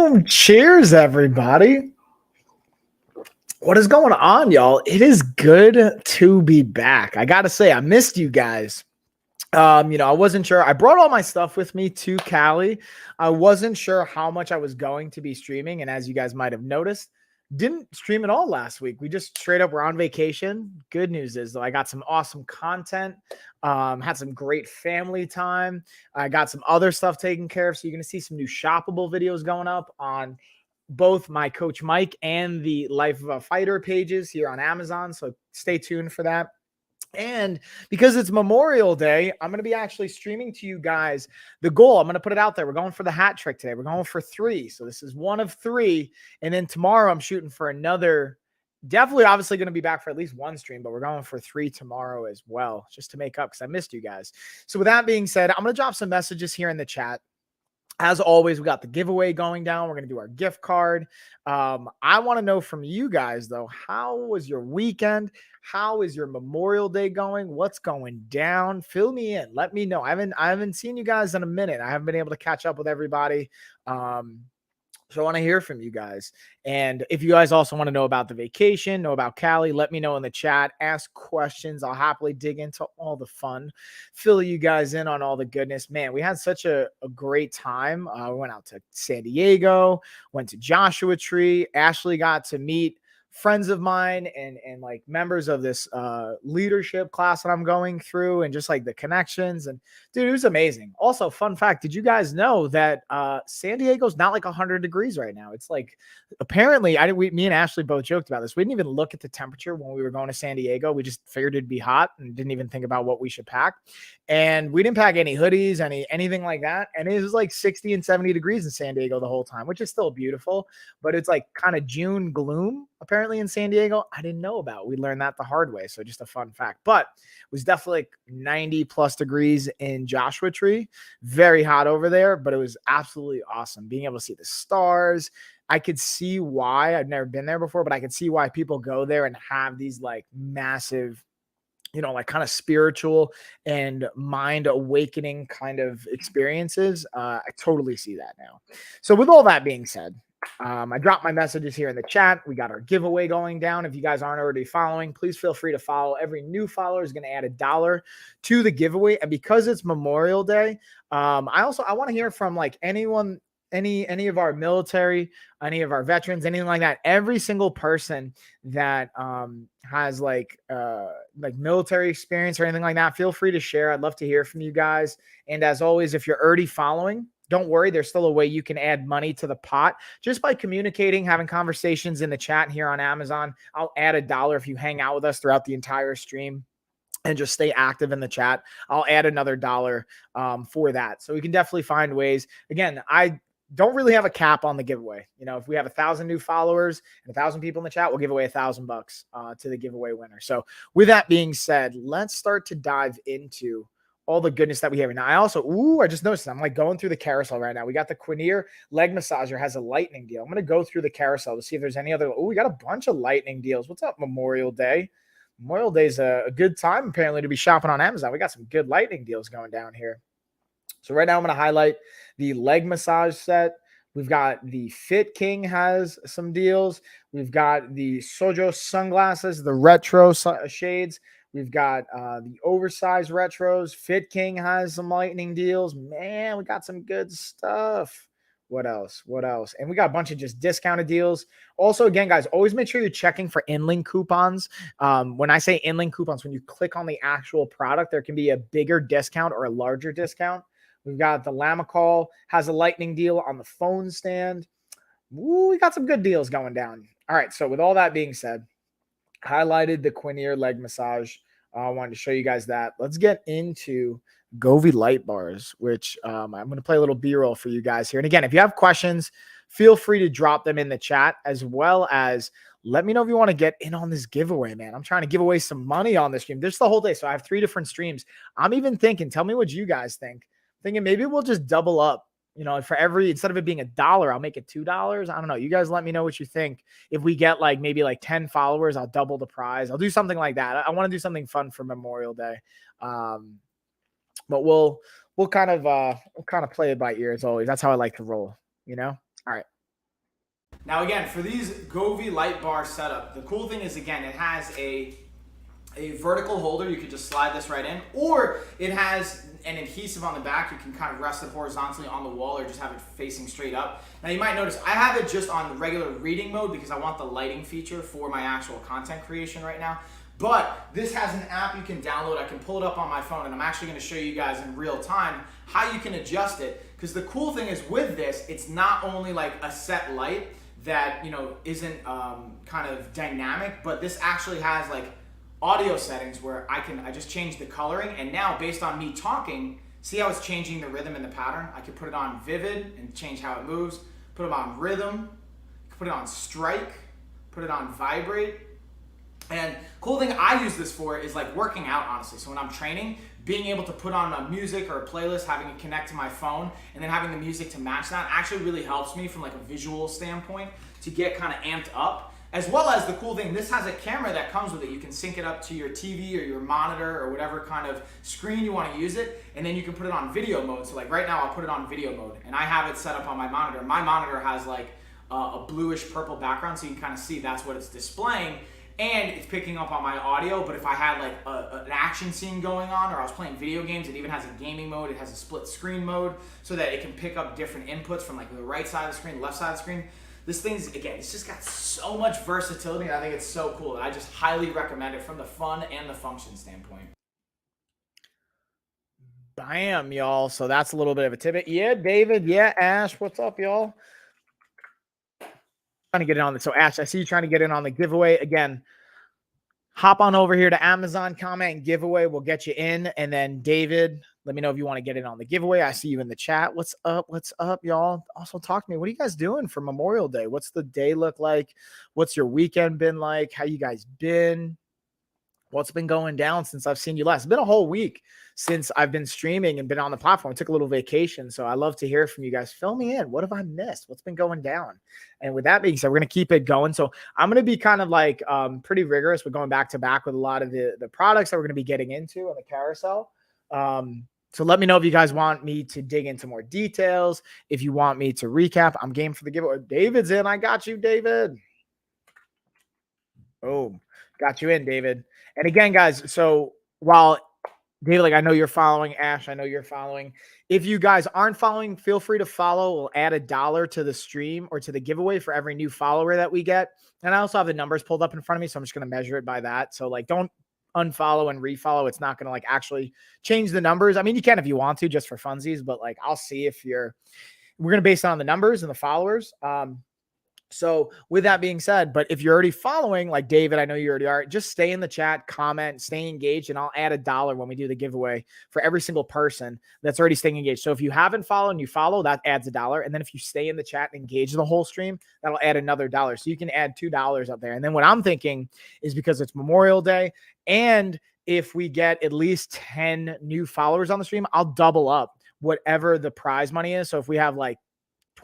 Boom! Cheers, everybody. What is going on, y'all? It is good to be back. I gotta say, I missed you guys. I wasn't sure. I brought all my stuff with me to Cali. I wasn't sure how much I was going to be streaming, and as you guys might have noticed, didn't stream at all last week. We just straight up were on vacation. Good news is though, I got some awesome content. Had some great family time. I got some other stuff taken care of. So you're gonna see some new shoppable videos going up on both my Coach Mike and the Life of a Fighter pages here on Amazon. So stay tuned for that. And because it's Memorial Day, I'm going to be actually streaming to you guys the goal. I'm going to put it out there. We're going for the hat trick today. We're going for 3. So this is one of 3. And then tomorrow I'm shooting for another. Definitely, obviously going to be back for at least one stream, but we're going for 3 tomorrow as well, just to make up because I missed you guys. So with that being said, I'm going to drop some messages here in the chat. As always, we got the giveaway going down. We're going to do our gift card. I want to know from you guys, though, how was your weekend? How is your Memorial Day going? What's going down? Fill me in. Let me know. I haven't seen you guys in a minute. I haven't been able to catch up with everybody. So I want to hear from you guys. And if you guys also want to know about the vacation, know about Cali, let me know in the chat. Ask questions. I'll happily dig into all the fun, fill you guys in on all the goodness. Man, we had such a great time. We went out to San Diego, went to Joshua Tree. Ashley got to meet friends of mine and like members of this leadership class that I'm going through, and just like the connections. And dude, it was amazing. Also, fun fact, did you guys know that San Diego's not like 100 degrees right now? It's like, apparently, me and Ashley both joked about this. We didn't even look at the temperature when we were going to San Diego. We just figured it'd be hot and didn't even think about what we should pack. And we didn't pack any hoodies, anything like that. And it was like 60 and 70 degrees in San Diego the whole time, which is still beautiful, but it's like kind of June gloom apparently in San Diego. I didn't know about. We learned that the hard way. So just a fun fact. But it was definitely like 90 plus degrees in Joshua Tree. Very hot over there, but it was absolutely awesome being able to see the stars. I could see why. I've never been there before, but I could see why people go there and have these like massive, like kind of spiritual and mind awakening kind of experiences. I totally see that now. So with all that being said, I dropped my messages here in the chat. We got our giveaway going down. If you guys aren't already following, please feel free to follow. Every new follower is going to add $1 to the giveaway. And because it's Memorial Day, I want to hear from like anyone, any of our military, any of our veterans, anything like that. Every single person that has like military experience or anything like that, feel free to share. I'd love to hear from you guys. And as always, if you're already following, don't worry, there's still a way you can add money to the pot just by communicating, having conversations in the chat here on Amazon. I'll add $1 if you hang out with us throughout the entire stream and just stay active in the chat. I'll add another $1 for that. So we can definitely find ways. Again, I don't really have a cap on the giveaway. If we have 1,000 new followers and 1,000 people in the chat, we'll give away $1,000 to the giveaway winner. So with that being said, let's start to dive into all the goodness that we have. Now, I just noticed, I'm like going through the carousel right now. We got the Quinier leg massager has a lightning deal. I'm going to go through the carousel to see if there's any other. We got a bunch of lightning deals. What's up, Memorial Day? Memorial Day is a good time, apparently, to be shopping on Amazon. We got some good lightning deals going down here. So right now I'm going to highlight the leg massage set. We've got the Fit King has some deals. We've got the Sojo sunglasses, the retro shades. We've got the oversized retros. Fit King has some lightning deals. Man, we got some good stuff. What else? And we got a bunch of just discounted deals. Also, again, guys, always make sure you're checking for in-link coupons. When I say in-link coupons, when you click on the actual product, there can be a bigger discount or a larger discount. We've got the Lamicall has a lightning deal on the phone stand. Ooh, we got some good deals going down. All right, so with all that being said, highlighted the Quinier leg massage. I wanted to show you guys that. Let's get into Govee light bars, which I'm going to play a little B-roll for you guys here. And again, if you have questions, feel free to drop them in the chat, as well as let me know if you want to get in on this giveaway, man. I'm trying to give away some money on this stream. This is the whole day. So I have 3 different streams. I'm even thinking, tell me what you guys think. Thinking maybe we'll just double up. For instead of it being $1, I'll make it $2. I don't know. You guys let me know what you think. If we get maybe 10 followers, I'll double the prize. I'll do something like that. I want to do something fun for Memorial Day. But we'll kind of play it by ear as always. That's how I like to roll, All right. Now again, for these Govee light bar setup, the cool thing is, again, it has a vertical holder. You could just slide this right in, or it has an adhesive on the back. You can kind of rest it horizontally on the wall or just have it facing straight up. Now you might notice I have it just on regular reading mode because I want the lighting feature for my actual content creation right now. But this has an app you can download. I can pull it up on my phone, and I'm actually going to show you guys in real time how you can adjust it. Because the cool thing is with this, it's not only like a set light that, you know, isn't kind of dynamic, but this actually has like audio settings where I just change the coloring, and now based on me talking, see how it's changing the rhythm and the pattern? I can put it on vivid and change how it moves, put it on rhythm, put it on strike, put it on vibrate. And cool thing I use this for is like working out, honestly. So when I'm training, being able to put on a music or a playlist, having it connect to my phone, and then having the music to match that actually really helps me from like a visual standpoint to get kind of amped up. As well as the cool thing, this has a camera that comes with it. You can sync it up to your TV or your monitor or whatever kind of screen you want to use it, and then you can put it on video mode. So like right now I'll put it on video mode, and I have it set up on my monitor. My monitor has like a bluish purple background, so you can kind of see that's what it's displaying. And it's picking up on my audio, but if I had like an action scene going on, or I was playing video games, it even has a gaming mode. It has a split screen mode so that it can pick up different inputs from like the right side of the screen, left side of the screen. This thing's, again, it's just got so much versatility, and I think it's so cool. And I just highly recommend it from the fun and the function standpoint. Bam, y'all. So that's a little bit of a tidbit. Yeah, David. Yeah, Ash. What's up, y'all? Trying to get in on this. So Ash, I see you trying to get in on the giveaway. Again, hop on over here to Amazon, comment and giveaway. We'll get you in. And then David, let me know if you want to get in on the giveaway. I see you in the chat. What's up? What's up, y'all? Also talk to me. What are you guys doing for Memorial Day? What's the day look like? What's your weekend been like? How you guys been? What's been going down since I've seen you last? It's been a whole week since I've been streaming and been on the platform. I took a little vacation, so I love to hear from you guys. Fill me in. What have I missed? What's been going down? And with that being said, we're going to keep it going. So I'm going to be kind of like pretty rigorous. We're going back to back with a lot of the products that we're going to be getting into on the carousel. So let me know if you guys want me to dig into more details. If you want me to recap, I'm game for the giveaway. David's in. I got you, David. Oh, got you in, David. And again, guys, so while David, like I know you're following, Ash, I know you're following. If you guys aren't following, feel free to follow. We'll add $1 to the stream or to the giveaway for every new follower that we get. And I also have the numbers pulled up in front of me, so I'm just going to measure it by that. So like, don't unfollow and refollow. It's not going to like actually change the numbers. I mean, you can if you want to, just for funsies, but like I'll see if we're going to base it on the numbers and the followers. So with that being said, but if you're already following, like David, I know you already are, just stay in the chat, comment, stay engaged, and I'll add $1 when we do the giveaway for every single person that's already staying engaged. So if you haven't followed and you follow, that adds $1. And then if you stay in the chat and engage the whole stream, that'll add another $1. So you can add $2 up there. And then what I'm thinking is because it's Memorial Day, and if we get at least 10 new followers on the stream, I'll double up whatever the prize money is. So if we have like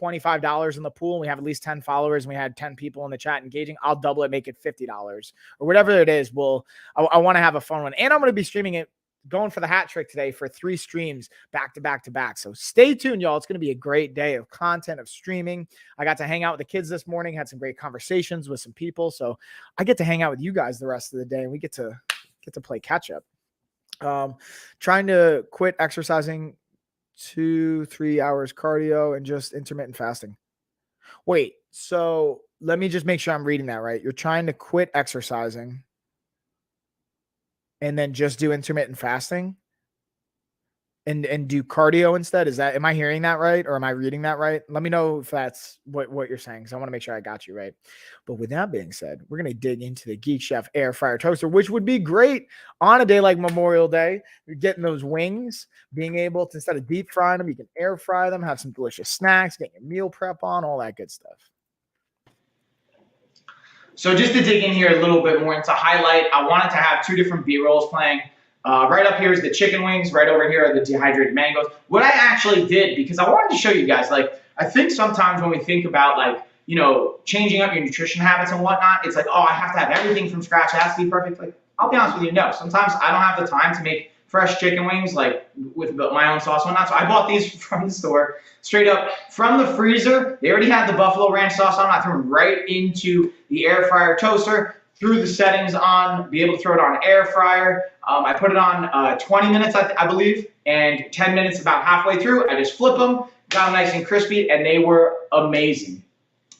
$25 in the pool and we have at least 10 followers and we had 10 people in the chat engaging, I'll double it, make it $50 or whatever it is. I want to have a fun one. And I'm going to be streaming it, going for the hat trick today for 3 streams back to back to back. So stay tuned, y'all. It's going to be a great day of content, of streaming. I got to hang out with the kids this morning, had some great conversations with some people. So I get to hang out with you guys the rest of the day, and we get to play catch up. Trying to quit exercising 2-3 hours cardio and just intermittent fasting. Wait, so let me just make sure I'm reading that right. You're trying to quit exercising and then just do intermittent fasting and do cardio instead. Am I hearing that right? Or am I reading that right? Let me know if that's what you're saying, because I want to make sure I got you right. But with that being said, we're going to dig into the Geek Chef air fryer toaster, which would be great on a day like Memorial Day. You're getting those wings, being able to, instead of deep frying them, you can air fry them, have some delicious snacks, get your meal prep on, all that good stuff. So just to dig in here a little bit more and to highlight, I wanted to have 2 different B-rolls playing. Right up here is the chicken wings. Right over here are the dehydrated mangoes. What I actually did, because I wanted to show you guys, like, I think sometimes when we think about, like, you know, changing up your nutrition habits and whatnot, it's like, oh, I have to have everything from scratch. It has to be perfect. Like, I'll be honest with you, no. Sometimes I don't have the time to make fresh chicken wings, like with my own sauce and whatnot. So I bought these from the store, straight up from the freezer. They already had the buffalo ranch sauce on. I threw them right into the air fryer toaster, threw the settings on, be able to throw it on air fryer. I put it on 20 minutes, I believe, and 10 minutes about halfway through. I just flip them, got them nice and crispy, and they were amazing.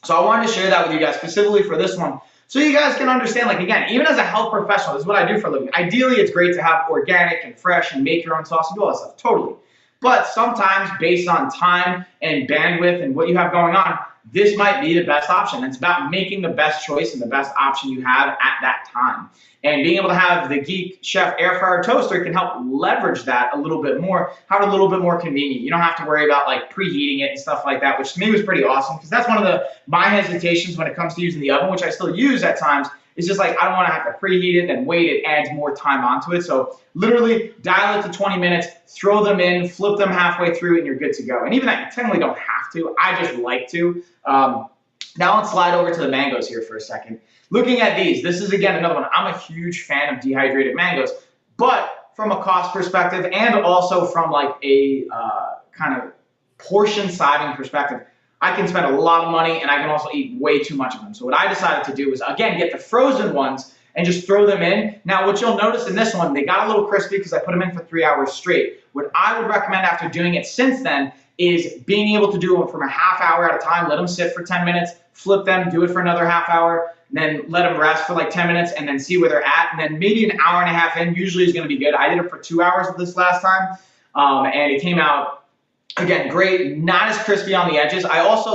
So I wanted to share that with you guys specifically for this one, so you guys can understand, like, again, even as a health professional, this is what I do for a living. Ideally, it's great to have organic and fresh and make your own sauce and do all that stuff, totally. But sometimes, based on time and bandwidth and what you have going on, this might be the best option. It's about making the best choice and the best option you have at that time. And being able to have the Geek Chef air fryer toaster can help leverage that a little bit more, have it a little bit more convenient. You don't have to worry about like preheating it and stuff like that, which to me was pretty awesome, because that's one of my hesitations when it comes to using the oven, which I still use at times. It's just like, I don't want to have to preheat it and wait. It adds more time onto it. So literally dial it to 20 minutes, throw them in, flip them halfway through, and you're good to go. And even that, you technically don't have to. I just like to. Now let's slide over to the mangoes here for a second. Looking at these, this is again another one. I'm a huge fan of dehydrated mangoes, but from a cost perspective and also from like a kind of portion sizing perspective, I can spend a lot of money and I can also eat way too much of them. So what I decided to do was, again, get the frozen ones and just throw them in. Now, what you'll notice in this one, they got a little crispy because I put them in for 3 hours straight. What I would recommend after doing it since then is being able to do them from a half hour at a time. Let them sit for 10 minutes, flip them, do it for another half hour, and then let them rest for like 10 minutes and then see where they're at. And then maybe an hour and a half in usually is going to be good. I did it for 2 hours this last time, and it came out, again, great, not as crispy on the edges.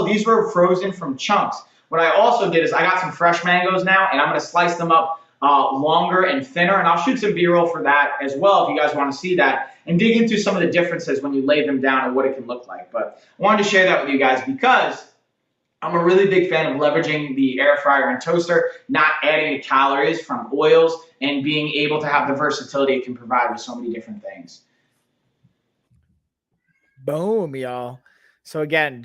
These were frozen from chunks. What I also did is I got some fresh mangoes now, and I'm going to slice them up longer and thinner, and I'll shoot some B-roll for that as well if you guys want to see that and dig into some of the differences when you lay them down and what it can look like. But I wanted to share that with you guys because I'm a really big fan of leveraging the air fryer and toaster, not adding the calories from oils, and being able to have the versatility it can provide with so many different things. Boom, y'all. So again,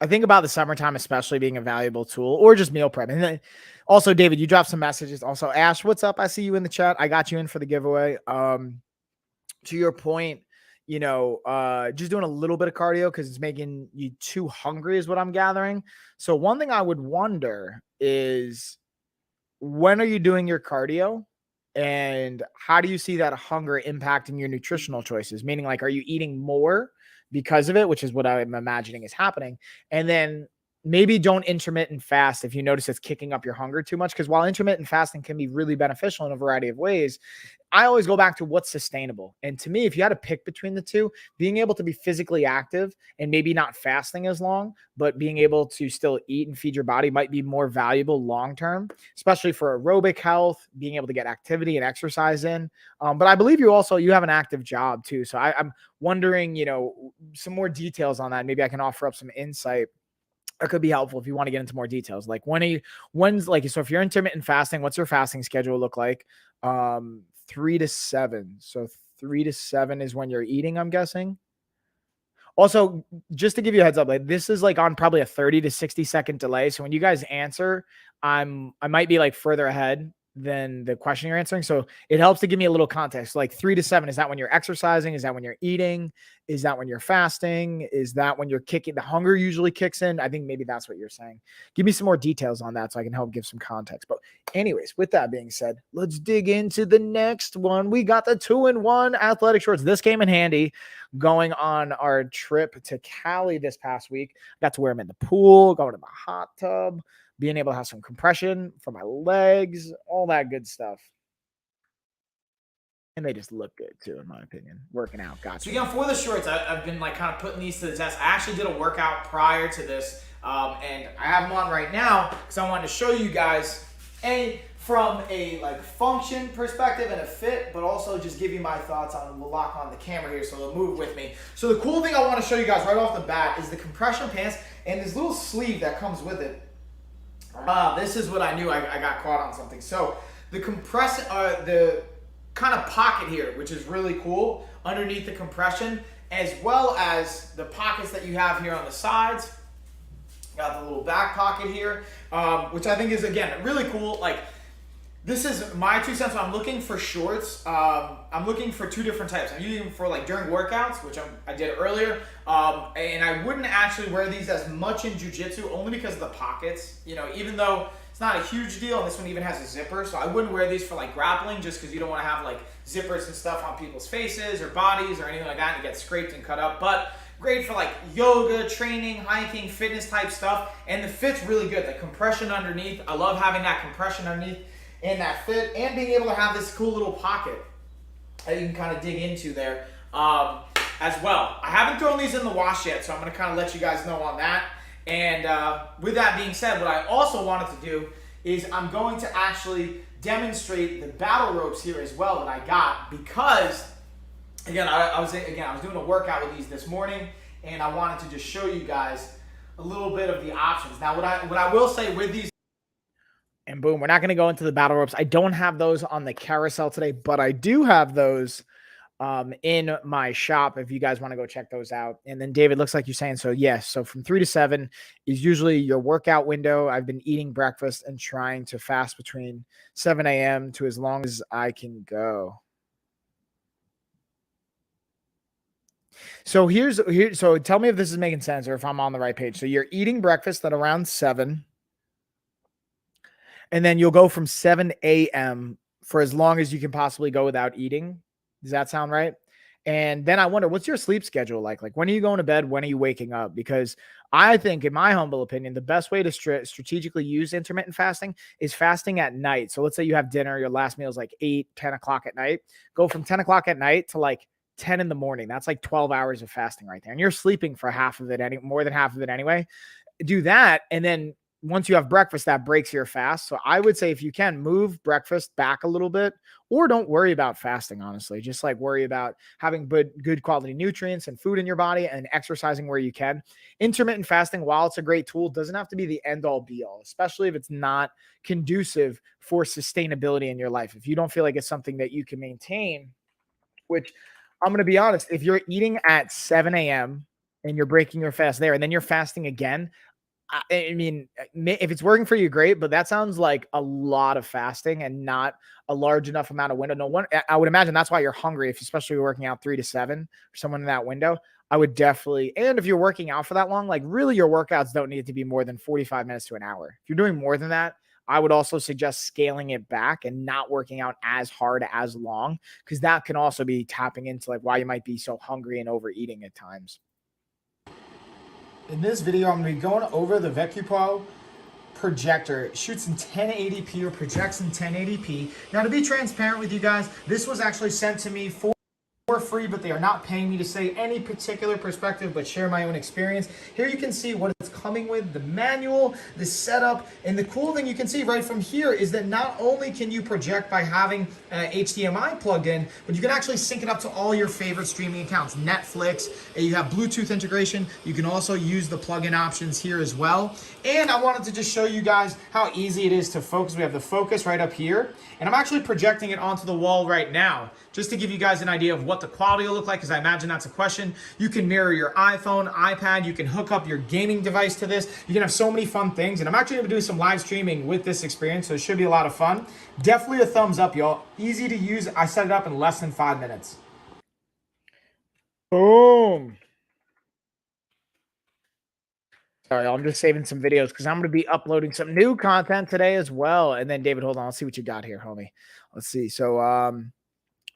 I think about the summertime especially being a valuable tool, or just meal prep. And then also, David, you dropped some messages. Also, Ash, what's up? I see you in the chat. I got you in for the giveaway. To your point, just doing a little bit of cardio because it's making you too hungry is what I'm gathering. So one thing I would wonder is, when are you doing your cardio? And how do you see that hunger impacting your nutritional choices? Meaning, like, are you eating more because of it, which is what I'm imagining is happening? And then maybe don't intermittent fast if you notice it's kicking up your hunger too much. Because while intermittent fasting can be really beneficial in a variety of ways, I always go back to what's sustainable. And to me, if you had to pick between the two, being able to be physically active and maybe not fasting as long, but being able to still eat and feed your body might be more valuable long-term, especially for aerobic health, being able to get activity and exercise in. But I believe you have an active job too. So I'm wondering, some more details on that. Maybe I can offer up some insight. That could be helpful if you want to get into more details. Like so if you're intermittent fasting, what's your fasting schedule look like? 3 to 7. So 3 to 7 is when you're eating, I'm guessing. Also, just to give you a heads up, like, this is like on probably a 30 to 60 second delay. So when you guys answer, I might be like further ahead than the question you're answering. So it helps to give me a little context. Like 3 to 7, is that when you're exercising? Is that when you're eating? Is that when you're fasting? Is that when you're kicking? The hunger usually kicks in. I think maybe that's what you're saying. Give me some more details on that so I can help give some context. But anyways, with that being said, let's dig into the next one. We got the 2-in-1 athletic shorts. This came in handy going on our trip to Cali this past week. Got to wear them in the pool, going to the hot tub, being able to have some compression for my legs, all that good stuff. And they just look good too, in my opinion. Working out, gotcha. So for the shorts, I've been like kind of putting these to the test. I actually did a workout prior to this, and I have them on right now because I wanted to show you guys from a like function perspective and a fit, but also just give you my thoughts on. We'll lock on the camera here so they'll move with me. So the cool thing I want to show you guys right off the bat is the compression pants and this little sleeve that comes with it. This is what I knew I got caught on something. So the the kind of pocket here, which is really cool underneath the compression, as well as the pockets that you have here on the sides. Got the little back pocket here, which I think is, again, really cool. Like, This is my 2 cents. I'm looking for shorts. I'm looking for two different types. I'm using them for like during workouts, which I did earlier. And I wouldn't actually wear these as much in jiu-jitsu only because of the pockets. You know, even though it's not a huge deal, and this one even has a zipper, so I wouldn't wear these for like grappling just because you don't want to have like zippers and stuff on people's faces or bodies or anything like that and get scraped and cut up. But great for like yoga, training, hiking, fitness type stuff. And the fit's really good. The compression underneath, I love having that compression underneath and that fit, and being able to have this cool little pocket that you can kind of dig into there as well. I haven't thrown these in the wash yet, so I'm going to kind of let you guys know on that. And with that being said, what I also wanted to do is I'm going to actually demonstrate the battle ropes here as well that I got, because again, I was doing a workout with these this morning, and I wanted to just show you guys a little bit of the options. Now, what I will say with these. And boom, we're not going to go into the battle ropes. I don't have those on the carousel today, but I do have those in my shop if you guys want to go check those out. And then David, looks like you're saying, so yes, so from 3 to 7 is usually your workout window. I've been eating breakfast and trying to fast between 7 a.m. to as long as I can go. So so tell me if this is making sense or if I'm on the right page. So you're eating breakfast at around 7. And then you'll go from 7 a.m. for as long as you can possibly go without eating. Does that sound right? And then I wonder, what's your sleep schedule like? Like, when are you going to bed? When are you waking up? Because I think, in my humble opinion, the best way to strategically use intermittent fasting is fasting at night. So let's say you have dinner, your last meal is like 8, 10 o'clock at night. Go from 10 o'clock at night to like 10 in the morning. That's like 12 hours of fasting right there. And you're sleeping for half of it, more than half of it anyway. Do that. And then once you have breakfast, that breaks your fast. So I would say, if you can, move breakfast back a little bit, or don't worry about fasting, honestly. Just like worry about having good quality nutrients and food in your body and exercising where you can. Intermittent fasting, while it's a great tool, doesn't have to be the end all be all, especially if it's not conducive for sustainability in your life. If you don't feel like it's something that you can maintain, which I'm going to be honest, if you're eating at 7 a.m. and you're breaking your fast there, and then you're fasting again, I mean, if it's working for you, great, but that sounds like a lot of fasting and not a large enough amount of window. No one, I would imagine that's why you're hungry, if especially you're working out 3 to 7 or someone in that window. I would definitely, and if you're working out for that long, like really your workouts don't need to be more than 45 minutes to an hour. If you're doing more than that, I would also suggest scaling it back and not working out as hard as long, because that can also be tapping into like why you might be so hungry and overeating at times. In this video, I'm going to be going over the VecuPro projector. It shoots in 1080p or projects in 1080p. Now, to be transparent with you guys, this was actually sent to me for free, but they are not paying me to say any particular perspective, but share my own experience. Here you can see what it's coming with, the manual, the setup, and the cool thing you can see right from here is that not only can you project by having HDMI plugged in, but you can actually sync it up to all your favorite streaming accounts. Netflix, you have Bluetooth integration. You can also use the plug-in options here as well. And I wanted to just show you guys how easy it is to focus. We have the focus right up here, and I'm actually projecting it onto the wall right now, just to give you guys an idea of what the quality will look like, because I imagine that's a question. You can mirror your iPhone, iPad, you can hook up your gaming device to this. You can have so many fun things, and I'm actually going to do some live streaming with this experience, so it should be a lot of fun. Definitely a thumbs up, y'all. Easy to use. I set it up in less than 5 minutes. Boom. Sorry, I'm just saving some videos because I'm going to be uploading some new content today as well. And then David, hold on. Let's see what you got here, homie. Let's see. So,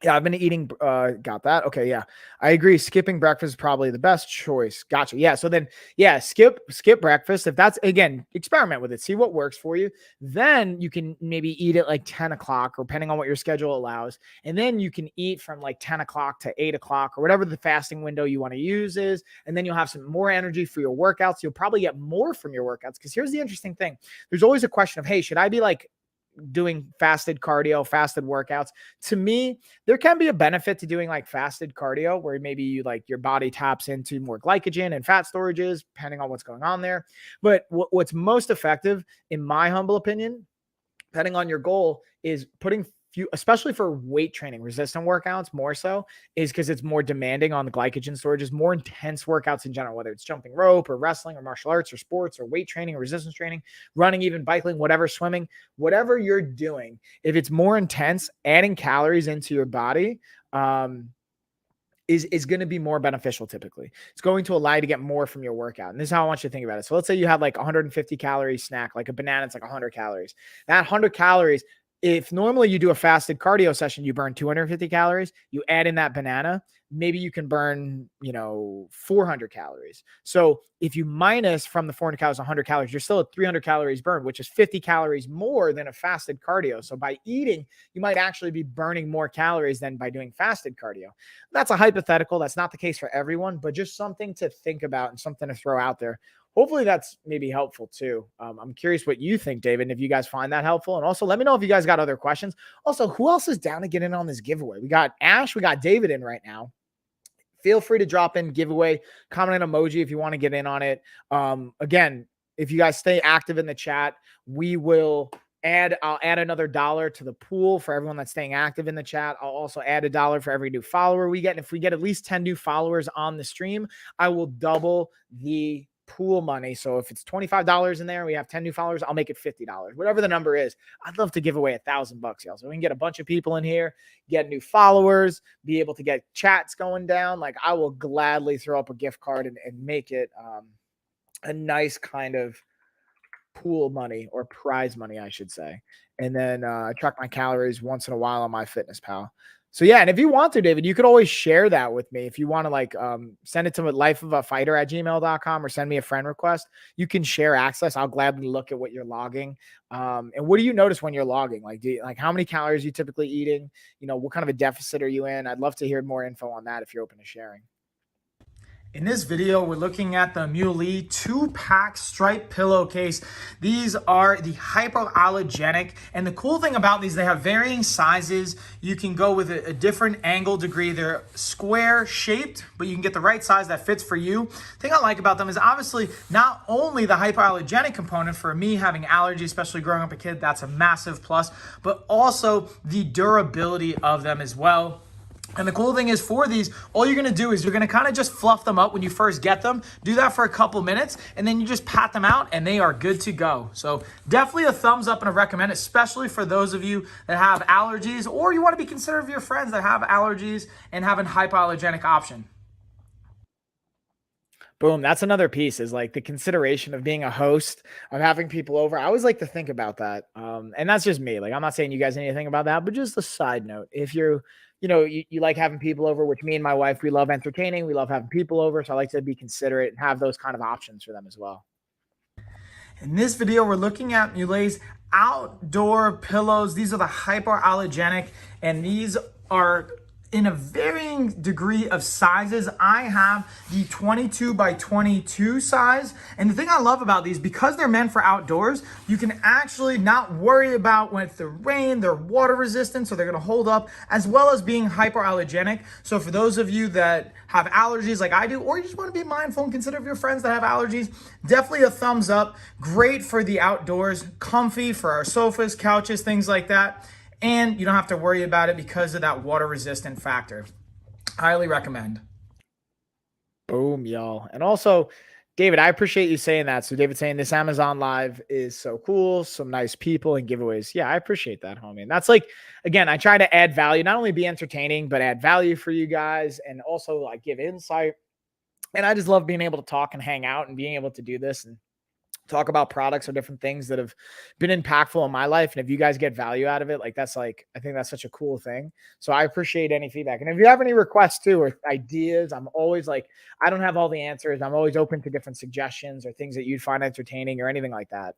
yeah, I've been eating, got that. Okay. Yeah, I agree. Skipping breakfast is probably the best choice. Gotcha. Yeah. So then, yeah, skip breakfast. If that's, again, experiment with it, see what works for you. Then you can maybe eat at like 10 o'clock, or depending on what your schedule allows. And then you can eat from like 10 o'clock to 8 o'clock, or whatever the fasting window you want to use is. And then you'll have some more energy for your workouts. You'll probably get more from your workouts. Because here's the interesting thing. There's always a question of, hey, should I be like doing fasted cardio, fasted workouts? To me, there can be a benefit to doing like fasted cardio, where maybe you like your body taps into more glycogen and fat storages, depending on what's going on there. But what's most effective, in my humble opinion, depending on your goal, is putting especially for weight training, resistant workouts more so, is because it's more demanding on the glycogen storage, is more intense workouts in general, whether it's jumping rope or wrestling or martial arts or sports or weight training or resistance training, running, even biking, whatever, swimming, whatever you're doing. If it's more intense, adding calories into your body, is going to be more beneficial. Typically, it's going to allow you to get more from your workout. And this is how I want you to think about it. So let's say you have like 150 calorie snack, like a banana, it's like 100 calories. That 100 calories, if normally you do a fasted cardio session, you burn 250 calories, you add in that banana, maybe you can burn, 400 calories. So if you minus from the 400 calories, 100 calories, you're still at 300 calories burned, which is 50 calories more than a fasted cardio. So by eating, you might actually be burning more calories than by doing fasted cardio. That's a hypothetical. That's not the case for everyone, but just something to think about and something to throw out there. Hopefully that's maybe helpful too. I'm curious what you think, David, and if you guys find that helpful. And also let me know if you guys got other questions. Also, who else is down to get in on this giveaway? We got Ash, we got David in right now. Feel free to drop in giveaway, comment an emoji if you want to get in on it. Again, if you guys stay active in the chat, I'll add another $1 to the pool for everyone that's staying active in the chat. I'll also add $1 for every new follower we get. And if we get at least 10 new followers on the stream, I will double the pool money. So if it's $25 in there and we have 10 new followers, I'll make it $50. Whatever the number is, I'd love to give away $1,000, y'all. So we can get a bunch of people in here, get new followers, be able to get chats going down. Like, I will gladly throw up a gift card and make it a nice kind of pool money, or prize money, I should say. And then track my calories once in a while on MyFitnessPal. So yeah, and if you want to, David, you could always share that with me. If you want to send it to lifeofafighter@gmail.com or send me a friend request, you can share access. I'll gladly look at what you're logging. And what do you notice when you're logging? Like, how many calories are you typically eating? What kind of a deficit are you in? I'd love to hear more info on that if you're open to sharing. In this video, we're looking at the Muley 2-pack stripe pillowcase. These are the hypoallergenic, and the cool thing about these, they have varying sizes. You can go with a different angle degree. They're square shaped, but you can get the right size that fits for you. The thing I like about them is obviously not only the hypoallergenic component. For me, having allergies, especially growing up a kid, that's a massive plus, but also the durability of them as well. And the cool thing is, for these, all you're going to do is you're going to kind of just fluff them up when you first get them. Do that for a couple minutes, and then you just pat them out, and they are good to go. So definitely a thumbs up and a recommend, especially for those of you that have allergies, or you want to be considerate of your friends that have allergies and have a hypoallergenic option. Boom. That's another piece, is like the consideration of being a host, of having people over. I always like to think about that. And that's just me. Like, I'm not saying you guys know anything about that, but just a side note. If you like having people over, which me and my wife, we love entertaining. We love having people over. So I like to be considerate and have those kind of options for them as well. In this video, we're looking at Muley's outdoor pillows. These are the hypoallergenic, and these are in a varying degree of sizes. I have the 22 by 22 size. And the thing I love about these, because they're meant for outdoors, you can actually not worry about when it's the rain, they're water resistant, so they're gonna hold up, as well as being hypoallergenic. So for those of you that have allergies like I do, or you just wanna be mindful and consider your friends that have allergies, definitely a thumbs up. Great for the outdoors, comfy for our sofas, couches, things like that. And you don't have to worry about it because of that water resistant factor. Highly recommend. Boom, y'all. And also, David, I appreciate you saying that. So David saying this Amazon Live is so cool, some nice people and giveaways. Yeah, I appreciate that, homie. And that's like, again, I try to add value, not only be entertaining, but add value for you guys, and also like give insight. And I just love being able to talk and hang out and being able to do this and talk about products or different things that have been impactful in my life. And if you guys get value out of it, like, that's like, I think that's such a cool thing. So I appreciate any feedback. And if you have any requests too, or ideas, I'm always like, I don't have all the answers. I'm always open to different suggestions or things that you'd find entertaining or anything like that.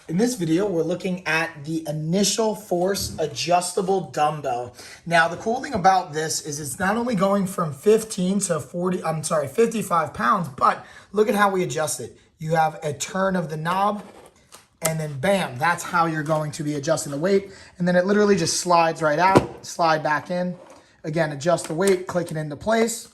In this video, we're looking at the Initial Force adjustable dumbbell. Now, the cool thing about this is it's not only going from 55 pounds, but look at how we adjust it. You have a turn of the knob, and then bam, that's how you're going to be adjusting the weight. And then it literally just slides right out, slide back in. Again, adjust the weight, click it into place,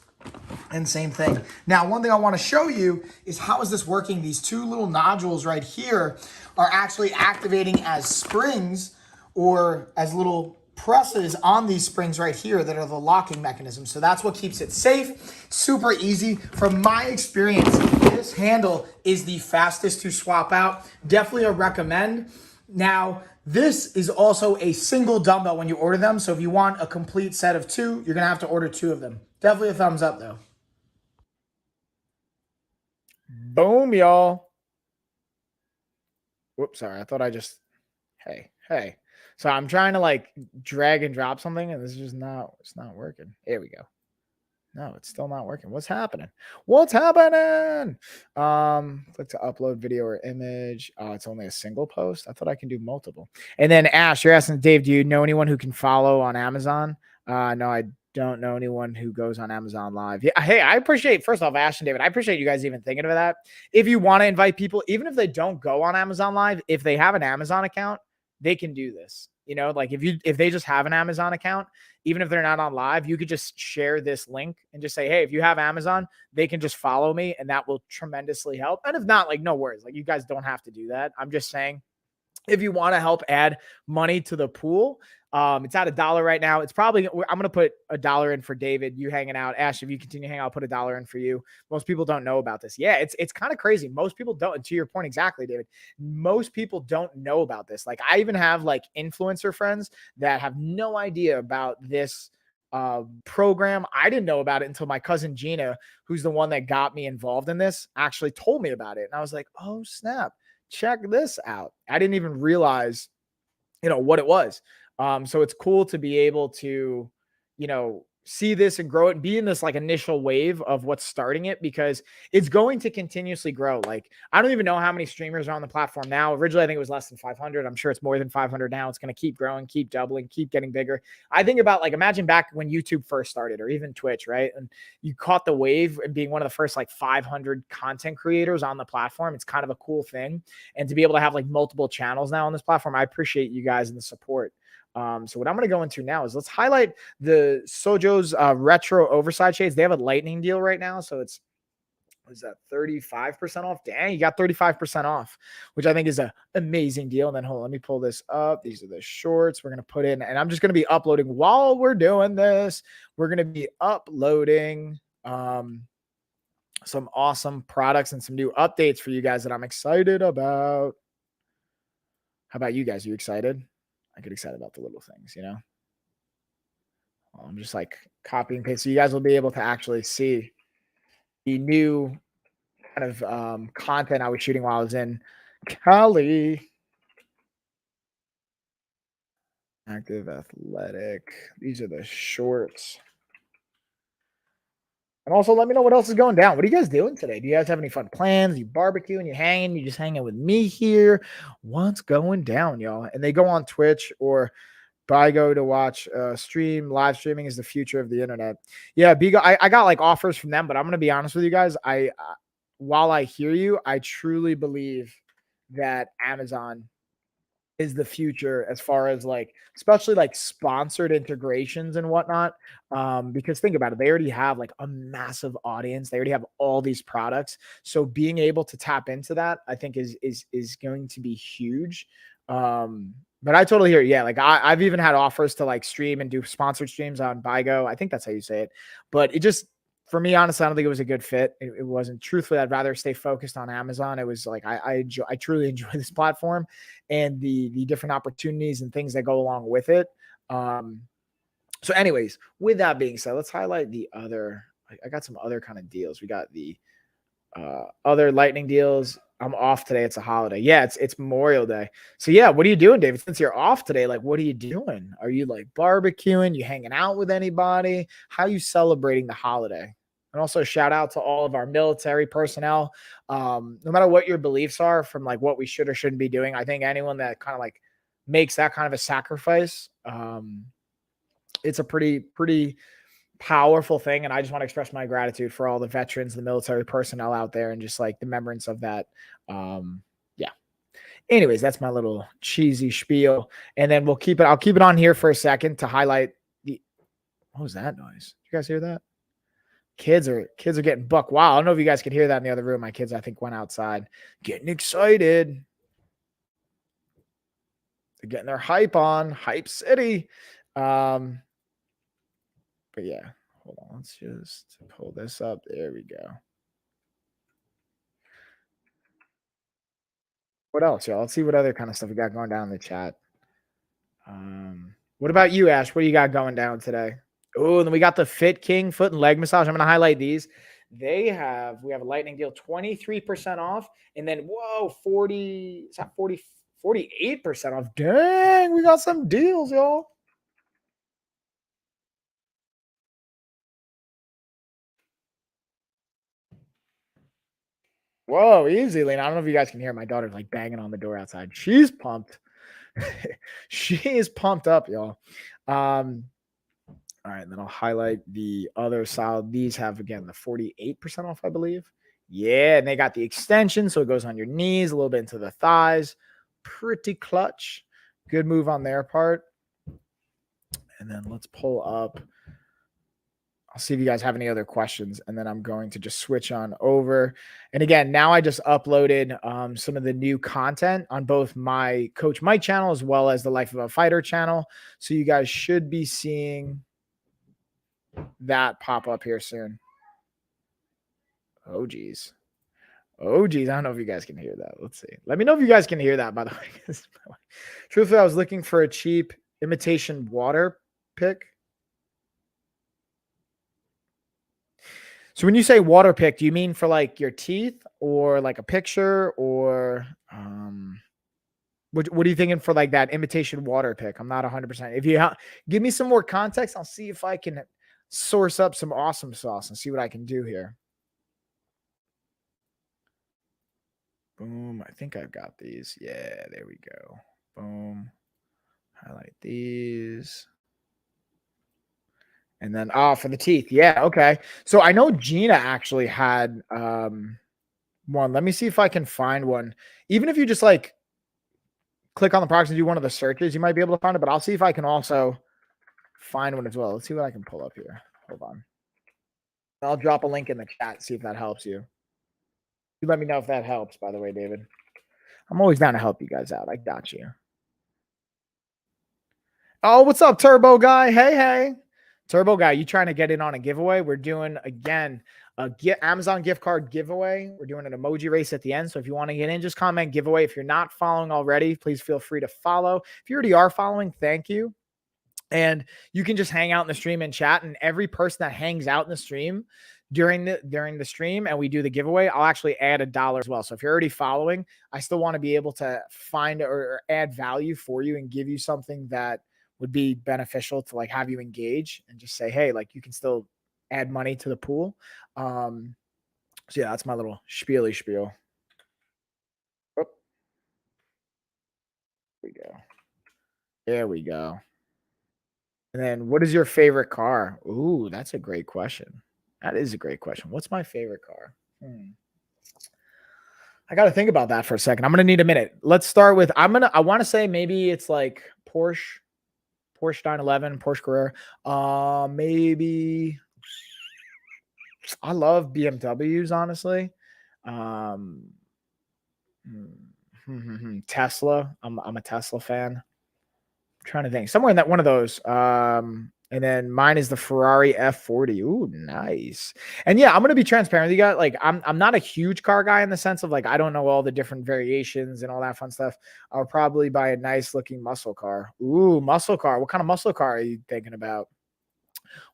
and same thing. Now, one thing I want to show you is how is this working. These two little nodules right here are actually activating as springs or as little presses on these springs right here that are the locking mechanism. So that's what keeps it safe, super easy. From my experience, this handle is the fastest to swap out. Definitely a recommend. Now, this is also a single dumbbell when you order them. So if you want a complete set of 2, you're going to have to order 2 of them. Definitely a thumbs up though. Boom, y'all. Whoops, sorry. I thought I just, hey. So I'm trying to like drag and drop something and this is just it's not working. There we go. No, it's still not working. What's happening? Click to upload video or image. Oh, it's only a single post. I thought I can do multiple. And then Ash, you're asking Dave, do you know anyone who can follow on Amazon? No, I don't know anyone who goes on Amazon Live. Yeah, hey, I appreciate, first off, Ash and David, I appreciate you guys even thinking of that. If you want to invite people, even if they don't go on Amazon Live, if they have an Amazon account, they can do this. You know, like if they just have an Amazon account, even if they're not on live, you could just share this link and just say, hey, if you have Amazon, they can just follow me and that will tremendously help. And if not, like, no worries. Like, you guys don't have to do that. I'm just saying, if you want to help add money to the pool, it's at $1 right now. It's probably, I'm going to put $1 in for David, you hanging out. Ash, if you continue hanging out, I'll put $1 in for you. Most people don't know about this. Yeah, it's kind of crazy. Most people don't. And to your point, exactly, David, most people don't know about this. Like, I even have like influencer friends that have no idea about this program. I didn't know about it until my cousin Gina, who's the one that got me involved in this, actually told me about it. And I was like, oh, snap. Check this out. I didn't even realize, what it was. So it's cool to be able to, see this and grow it and be in this like initial wave of what's starting it, because it's going to continuously grow. Like, I don't even know how many streamers are on the platform now. Originally, I think it was less than 500. I'm sure it's more than 500 now. It's going to keep growing, keep doubling, keep getting bigger. I think about, like, imagine back when YouTube first started, or even Twitch, right? And you caught the wave and being one of the first like 500 content creators on the platform. It's kind of a cool thing. And to be able to have like multiple channels now on this platform, I appreciate you guys and the support. So what I'm going to go into now is let's highlight the Sojo's retro oversized shades. They have a lightning deal right now. So it's, what is that, 35% off? Dang, you got 35% off, which I think is an amazing deal. And then hold on, let me pull this up. These are the shorts we're going to put in, and I'm just going to be uploading while we're doing this. We're going to be uploading some awesome products and some new updates for you guys that I'm excited about. How about you guys? Are you excited? I get excited about the little things, I'm just like copy and paste. So you guys will be able to actually see the new kind of content I was shooting while I was in Cali. Active Athletic. These are the shorts. And also let me know what else is going down. What are you guys doing today? Do you guys have any fun plans? You barbecuing, you hanging, you just hanging with me here? What's going down, y'all? And they go on Twitch or Bigo to watch stream. Live streaming is the future of the internet. Yeah, Bigo, I got like offers from them, but I'm going to be honest with you guys. While I hear you, I truly believe that Amazon is the future as far as like, especially like sponsored integrations and whatnot. Because think about it, they already have like a massive audience. They already have all these products. So being able to tap into that, I think is going to be huge. But I totally hear you. Yeah, like I've even had offers to like stream and do sponsored streams on Bigo. I think that's how you say it. But it just, for me, honestly, I don't think it was a good fit. It wasn't. Truthfully, I'd rather stay focused on Amazon. It was like I truly enjoy this platform and the different opportunities and things that go along with it. So anyways, with that being said, let's highlight the other. I got some other kind of deals. We got the other lightning deals. I'm off today. It's a holiday. Yeah, it's Memorial Day. So yeah, what are you doing, David? Since you're off today, like, what are you doing? Are you like barbecuing? You hanging out with anybody? How are you celebrating the holiday? And also shout out to all of our military personnel. No matter what your beliefs are from like what we should or shouldn't be doing, I think anyone that kind of like makes that kind of a sacrifice, it's a pretty powerful thing. And I just want to express my gratitude for all the veterans, the military personnel out there, and just like the remembrance of that. Yeah. Anyways, that's my little cheesy spiel. And then I'll keep it on here for a second to highlight what was that noise? Did you guys hear that? Kids are getting buck wild. I don't know if you guys could hear that in the other room. My kids, I think, went outside getting excited. They're getting their hype on, Hype City. But yeah, hold on. Let's just pull this up. There we go. What else, y'all? Let's see what other kind of stuff we got going down in the chat. What about you, Ash? What do you got going down today? Oh, and then we got the Fit King foot and leg massage. I'm going to highlight these. We have a lightning deal, 23% off. And then, whoa, 48% off. Dang, we got some deals, y'all. Whoa, easy, Lena. I don't know if you guys can hear my daughter's like banging on the door outside. She's pumped. She is pumped up, y'all. All right, and then I'll highlight the other side. These have, again, the 48% off, I believe. Yeah, and they got the extension, so it goes on your knees, a little bit into the thighs. Pretty clutch. Good move on their part. And then let's pull up. I'll see if you guys have any other questions, and then I'm going to just switch on over. And again, now I just uploaded some of the new content on both my Coach Mike channel as well as the Life of a Fighter channel. So you guys should be seeing that pop up here soon. Oh, geez. Oh, geez. I don't know if you guys can hear that. Let's see. Let me know if you guys can hear that, by the way. Truthfully, I was looking for a cheap imitation water pick. So when you say water pick, do you mean for like your teeth or like a picture or what are you thinking for like that imitation water pick? I'm not 100%. If you give me some more context, I'll see if I can source up some awesome sauce and see what I can do here. Boom. I think I've got these. Yeah, there we go. Boom. Highlight these. And then, for the teeth. Yeah, okay. So I know Gina actually had one. Let me see if I can find one. Even if you just like click on the products and do one of the searches, you might be able to find it. But I'll see if I can also find one as well. Let's see what I can pull up here. Hold on. I'll drop a link in the chat, see if that helps you. You let me know if that helps, by the way, David. I'm always down to help you guys out. I got you. Oh, what's up, Turbo Guy? Hey. Turbo Guy, you trying to get in on a giveaway? We're doing, again, a Amazon gift card giveaway. We're doing an emoji race at the end. So if you want to get in, just comment giveaway. If you're not following already, please feel free to follow. If you already are following, thank you. And you can just hang out in the stream and chat. And every person that hangs out in the stream during the stream and we do the giveaway, I'll actually add $1 as well. So if you're already following, I still want to be able to find or add value for you and give you something that would be beneficial to like have you engage and just say, hey, like you can still add money to the pool. So yeah, that's my little spiel. Oh. There we go. And then what is your favorite car? Ooh, that's a great question. That is a great question. What's my favorite car? I got to think about that for a second. I'm going to need a minute. Let's start with, I want to say maybe it's like Porsche 911, Porsche Carrera. Maybe I love BMWs, honestly. Tesla. I'm a Tesla fan. I'm trying to think. Somewhere in that one of those. And then mine is the Ferrari F40. Ooh, nice. And yeah, I'm gonna be transparent with you guys. Like, I'm not a huge car guy in the sense of like I don't know all the different variations and all that fun stuff. I'll probably buy a nice looking muscle car. Ooh, muscle car. What kind of muscle car are you thinking about?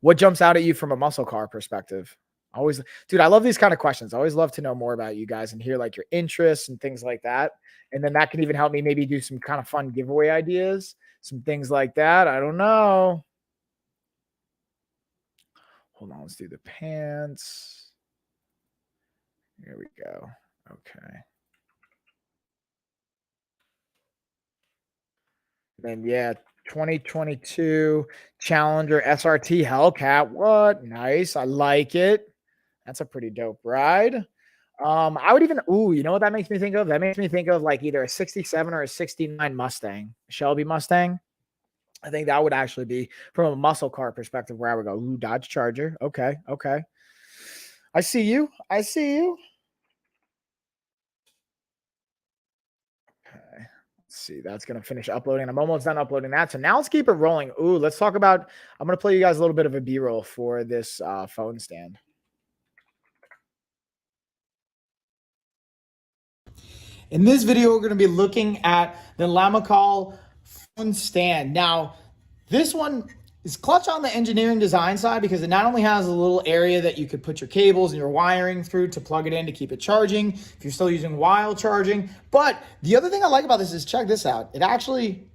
What jumps out at you from a muscle car perspective? Always, dude, I love these kind of questions. I always love to know more about you guys and hear like your interests and things like that. And then that can even help me maybe do some kind of fun giveaway ideas, some things like that. I don't know. Hold on, let's do the pants. Here we go. Okay. Then yeah, 2022 Challenger SRT Hellcat. What? Nice. I like it. That's a pretty dope ride. I would even, you know what that makes me think of? That makes me think of like either a 67 or a 69 Mustang, Shelby Mustang. I think that would actually be from a muscle car perspective where I would go, ooh, Dodge Charger. Okay. I see you. Okay. Let's Let's see. That's going to finish uploading. I'm almost done uploading that. So now let's keep it rolling. Ooh, let's talk about, I'm going to play you guys a little bit of a B-roll for this phone stand. In this video, we're going to be looking at the Lamicall phone stand. Now, this one is clutch on the engineering design side because it not only has a little area that you could put your cables and your wiring through to plug it in to keep it charging if you're still using while charging. But the other thing I like about this is, check this out. It actually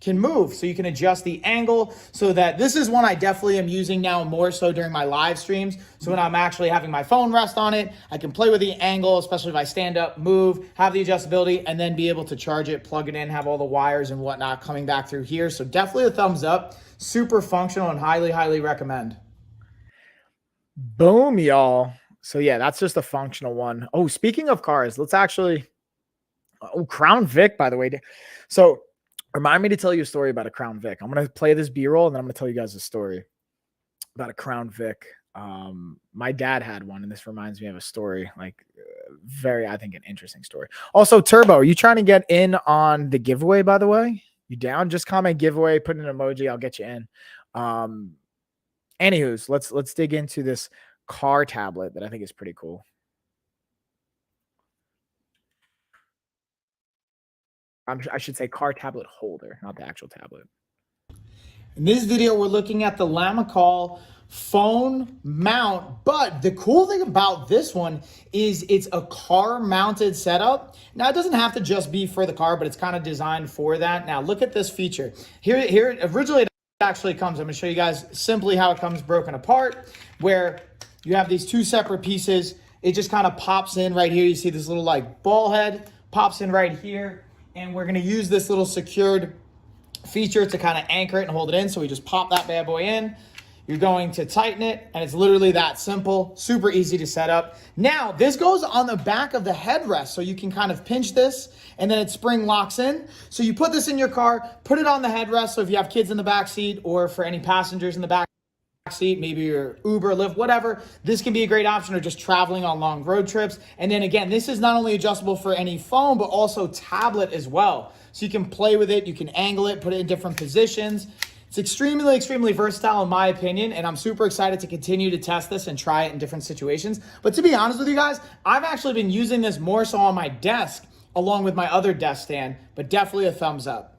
can move, so you can adjust the angle, so that this is one I definitely am using now more so during my live streams. So when I'm actually having my phone rest on it, I can play with the angle, especially if I stand up, move, have the adjustability, and then be able to charge it, plug it in, have all the wires and whatnot coming back through here. So definitely a thumbs up. Super functional and highly recommend. Boom, y'all. So yeah, that's just a functional one. Oh, speaking of cars, let's actually, Crown Vic, by the way. So remind me to tell you a story about a Crown Vic. I'm going to play this B-roll and then I'm going to tell you guys a story about a Crown Vic. My dad had one, and this reminds me of a story, like very, I think, an interesting story. Also, Turbo, are you trying to get in on the giveaway, by the way? You down? Just comment giveaway, put an emoji, I'll get you in. Anywho's, let's dig into this car tablet that I think is pretty cool. I should say car tablet holder, not the actual tablet. In this video, we're looking at the Lamicall phone mount, but the cool thing about this one is it's a car mounted setup. Now, it doesn't have to just be for the car, but it's kind of designed for that. Now, look at this feature. Here originally it actually comes, I'm going to show you guys simply how it comes broken apart, where you have these two separate pieces. It just kind of pops in right here. You see this little like ball head pops in right here. And we're going to use this little secured feature to kind of anchor it and hold it in. So we just pop that bad boy in. You're going to tighten it, and it's literally that simple, super easy to set up. Now, this goes on the back of the headrest, so you can kind of pinch this, and then it spring locks in. So you put this in your car, put it on the headrest, so if you have kids in the back seat or for any passengers in the back seat, maybe your Uber, Lyft, whatever, this can be a great option, or just traveling on long road trips. And then again, this is not only adjustable for any phone, but also tablet as well. So you can play with it, you can angle it, put it in different positions. It's extremely versatile in my opinion, and I'm super excited to continue to test this and try it in different situations. But to be honest with you guys, I've actually been using this more so on my desk along with my other desk stand, but definitely a thumbs up.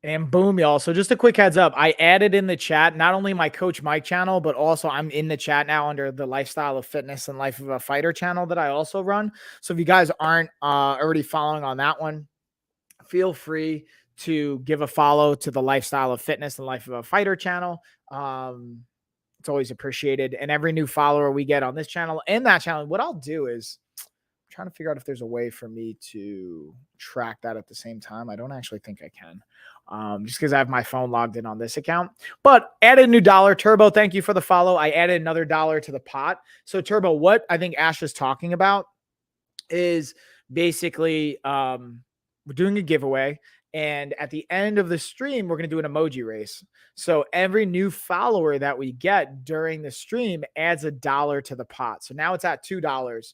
And boom, y'all. So just a quick heads up. I added in the chat, not only my Coach Mike channel, but also I'm in the chat now under the Lifestyle of Fitness and Life of a Fighter channel that I also run. So if you guys aren't already following on that one, feel free to give a follow to the Lifestyle of Fitness and Life of a Fighter channel. It's always appreciated. And every new follower we get on this channel and that channel, what I'll do is trying to figure out if there's a way for me to track that at the same time. I don't actually think I can, just because I have my phone logged in on this account. But added a new $1. Turbo, thank you for the follow. I added another $1 to the pot. So Turbo, what I think Ash is talking about is basically we're doing a giveaway. And at the end of the stream, we're going to do an emoji race. So every new follower that we get during the stream adds $1 to the pot. So now it's at $2.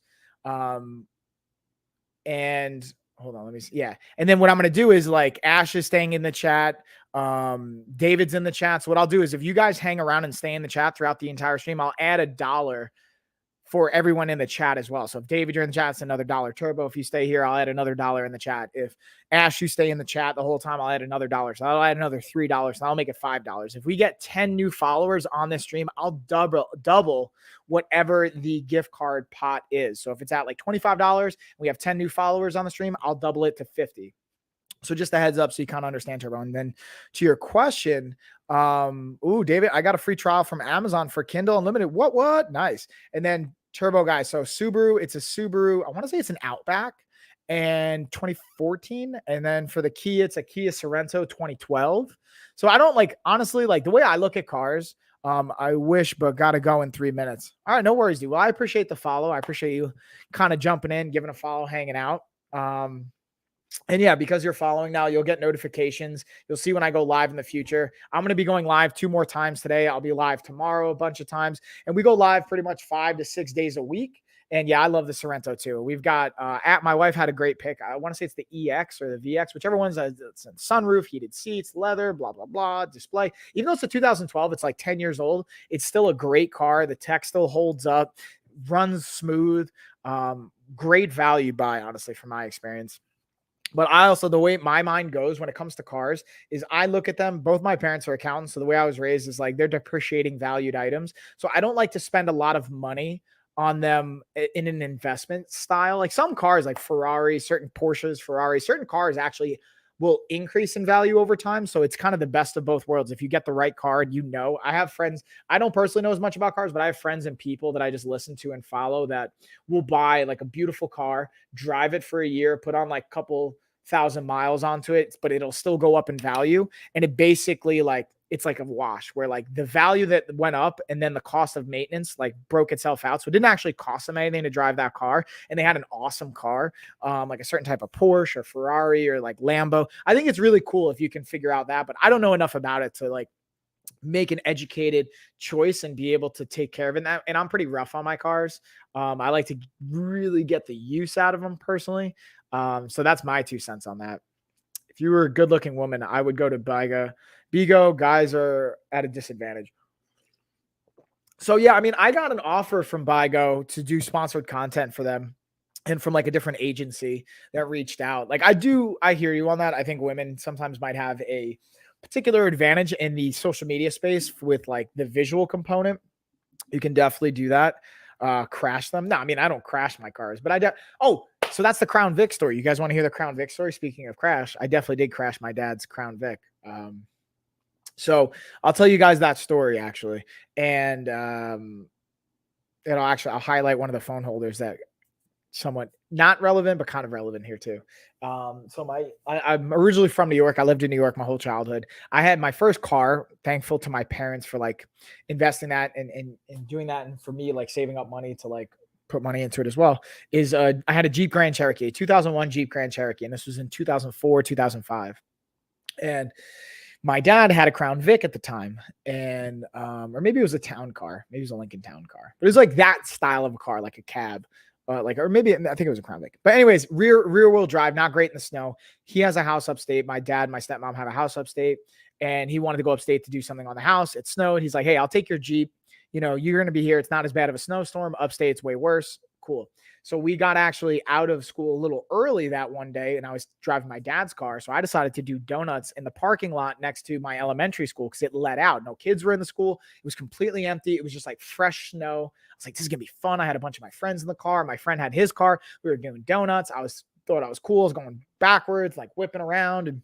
And hold on, let me see. Yeah. And then what I'm going to do is, like, Ash is staying in the chat. David's in the chat. So what I'll do is, if you guys hang around and stay in the chat throughout the entire stream, I'll add $1 for everyone in the chat as well. So if David, you're in the chat, it's another $1. Turbo, if you stay here, I'll add another $1 in the chat. If Ash, you stay in the chat the whole time, I'll add another $1. So I'll add another $3. So I'll make it $5. If we get 10 new followers on this stream, I'll double whatever the gift card pot is. So if it's at like $25, and we have 10 new followers on the stream, I'll double it to 50. So just a heads up so you kind of understand, Turbo. And then to your question, David, I got a free trial from Amazon for Kindle Unlimited. What? Nice. And then Turbo, guys, so Subaru, it's a Subaru, I want to say it's an Outback, and 2014. And then for the Kia, it's a Kia Sorento 2012. So I don't honestly, the way I look at cars, I wish, but got to go in 3 minutes. All right, no worries, dude. Well, I appreciate the follow. I appreciate you kind of jumping in, giving a follow, hanging out. And yeah, because you're following now, you'll get notifications. You'll see when I go live in the future. I'm going to be going live 2 more times today. I'll be live tomorrow a bunch of times. And we go live pretty much 5 to 6 days a week. And yeah, I love the Sorrento too. We've got my wife had a great pick. I want to say it's the EX or the VX, whichever one's it's a sunroof, heated seats, leather, blah blah blah, display. Even though it's a 2012, it's like 10 years old. It's still a great car. The tech still holds up, runs smooth. Great value buy, honestly, from my experience. But I also, the way my mind goes when it comes to cars is I look at them. Both my parents are accountants. So the way I was raised is like they're depreciating valued items. So I don't like to spend a lot of money on them in an investment style. Like some cars, like Ferrari, certain Porsches, Ferrari, certain cars actually will increase in value over time. So it's kind of the best of both worlds. If you get the right car, I have friends, I don't personally know as much about cars, but I have friends and people that I just listen to and follow that will buy like a beautiful car, drive it for a year, put on like a couple thousand miles onto it, but it'll still go up in value. And it basically it's like a wash where like the value that went up and then the cost of maintenance like broke itself out. So it didn't actually cost them anything to drive that car. And they had an awesome car, like a certain type of Porsche or Ferrari or like Lambo. I think it's really cool if you can figure out that, but I don't know enough about it to like make an educated choice and be able to take care of it. And I'm pretty rough on my cars. I like to really get the use out of them personally. So that's my 2 cents on that. If you were a good looking woman, I would go to Bigo. Guys are at a disadvantage. So yeah, I mean, I got an offer from Bigo to do sponsored content for them and from like a different agency that reached out. Like I hear you on that. I think women sometimes might have a particular advantage in the social media space with like the visual component. You can definitely do that. Crash them. No, I mean, I don't crash my cars, but so that's the Crown Vic story. You guys want to hear the Crown Vic story? Speaking of crash, I definitely did crash my dad's Crown Vic. So I'll tell you guys that story actually. And, I'll highlight one of the phone holders that somewhat not relevant, but kind of relevant here too. I'm originally from New York. I lived in New York my whole childhood. I had my first car, thankful to my parents for like investing that and doing that. And for me, like saving up money to like put money into it as well is, I had a Jeep Grand Cherokee, 2001 Jeep Grand Cherokee. And this was in 2004, 2005. And my dad had a Crown Vic at the time, and or maybe it was a town car, maybe it was a Lincoln Town car. But it was like that style of a car, like a cab, or maybe I think it was a Crown Vic. But anyways, rear wheel drive, not great in the snow. He has a house upstate. My dad, my stepmom have a house upstate, and he wanted to go upstate to do something on the house. It snowed. He's like, "Hey, I'll take your Jeep. You know, you're going to be here. It's not as bad of a snowstorm. Upstate, it's way worse." Cool. So we got actually out of school a little early that one day, and I was driving my dad's car. So I decided to do donuts in the parking lot next to my elementary school because it let out. No kids were in the school. It was completely empty. It was just like fresh snow. I was like, this is going to be fun. I had a bunch of my friends in the car. My friend had his car. We were doing donuts. Thought I was cool. I was going backwards, like whipping around. And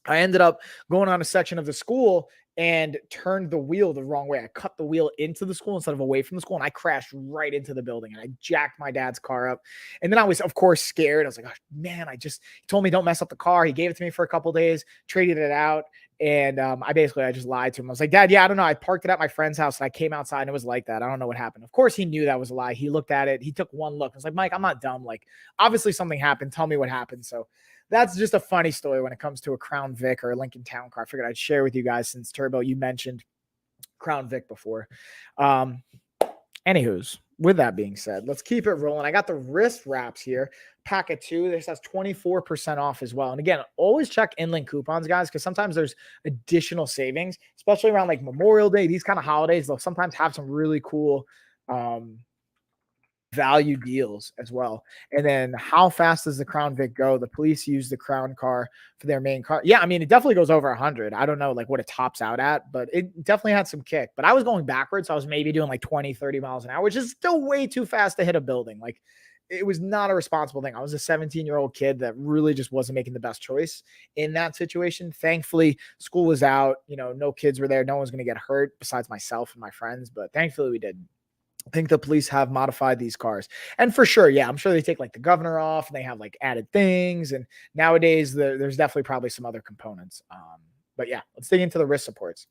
I ended up going on a section of the school and turned the wheel the wrong way. I cut the wheel into the school instead of away from the school, and I crashed right into the building, and I jacked my dad's car up. And then I was, of course, scared. I was like, oh, man, he told me don't mess up the car. He gave it to me for a couple days, traded it out. And I just lied to him. I was like, Dad, yeah, I don't know. I parked it at my friend's house, and I came outside, and it was like that. I don't know what happened. Of course, he knew that was a lie. He looked at it. He took one look. I was like, Mike, I'm not dumb. Like, obviously something happened. Tell me what happened. So that's just a funny story when it comes to a Crown Vic or a Lincoln Town car. I figured I'd share with you guys since Turbo, you mentioned Crown Vic before. Anywho's, with that being said, let's keep it rolling. I got the wrist wraps here. Pack of 2. This has 24% off as well. And again, always check Inland coupons, guys, because sometimes there's additional savings, especially around like Memorial Day, these kind of holidays. They'll sometimes have some really cool value deals as well. And then how fast does the Crown Vic go? The police use the Crown car for their main car. Yeah, I mean, it definitely goes over 100. I don't know like what it tops out at, but it definitely had some kick. But I was going backwards. So I was maybe doing like 20, 30 miles an hour, which is still way too fast to hit a building. Like it was not a responsible thing. I was a 17-year-old kid that really just wasn't making the best choice in that situation. Thankfully, school was out. You know, no kids were there. No one's going to get hurt besides myself and my friends. But thankfully, we didn't. I think the police have modified these cars. And for sure, yeah, I'm sure they take like the governor off and they have like added things. And nowadays there's definitely probably some other components. But yeah, let's dig into the wrist supports.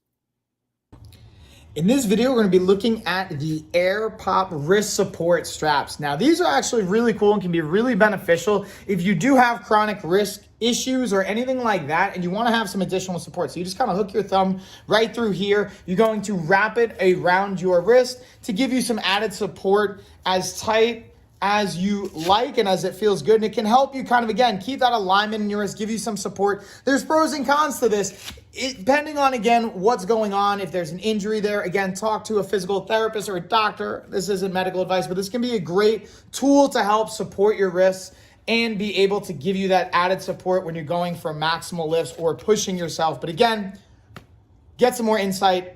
In this video, we're going to be looking at the AirPop wrist support straps. Now, these are actually really cool and can be really beneficial if you do have chronic wrist issues or anything like that, and you want to have some additional support. So you just kind of hook your thumb right through here. You're going to wrap it around your wrist to give you some added support as tight as you like and as it feels good. And it can help you kind of, again, keep that alignment in your wrist, give you some support. There's pros and cons to this. Depending on, again, what's going on, if there's an injury there, again, talk to a physical therapist or a doctor. This isn't medical advice, but this can be a great tool to help support your wrists and be able to give you that added support when you're going for maximal lifts or pushing yourself. But again, get some more insight.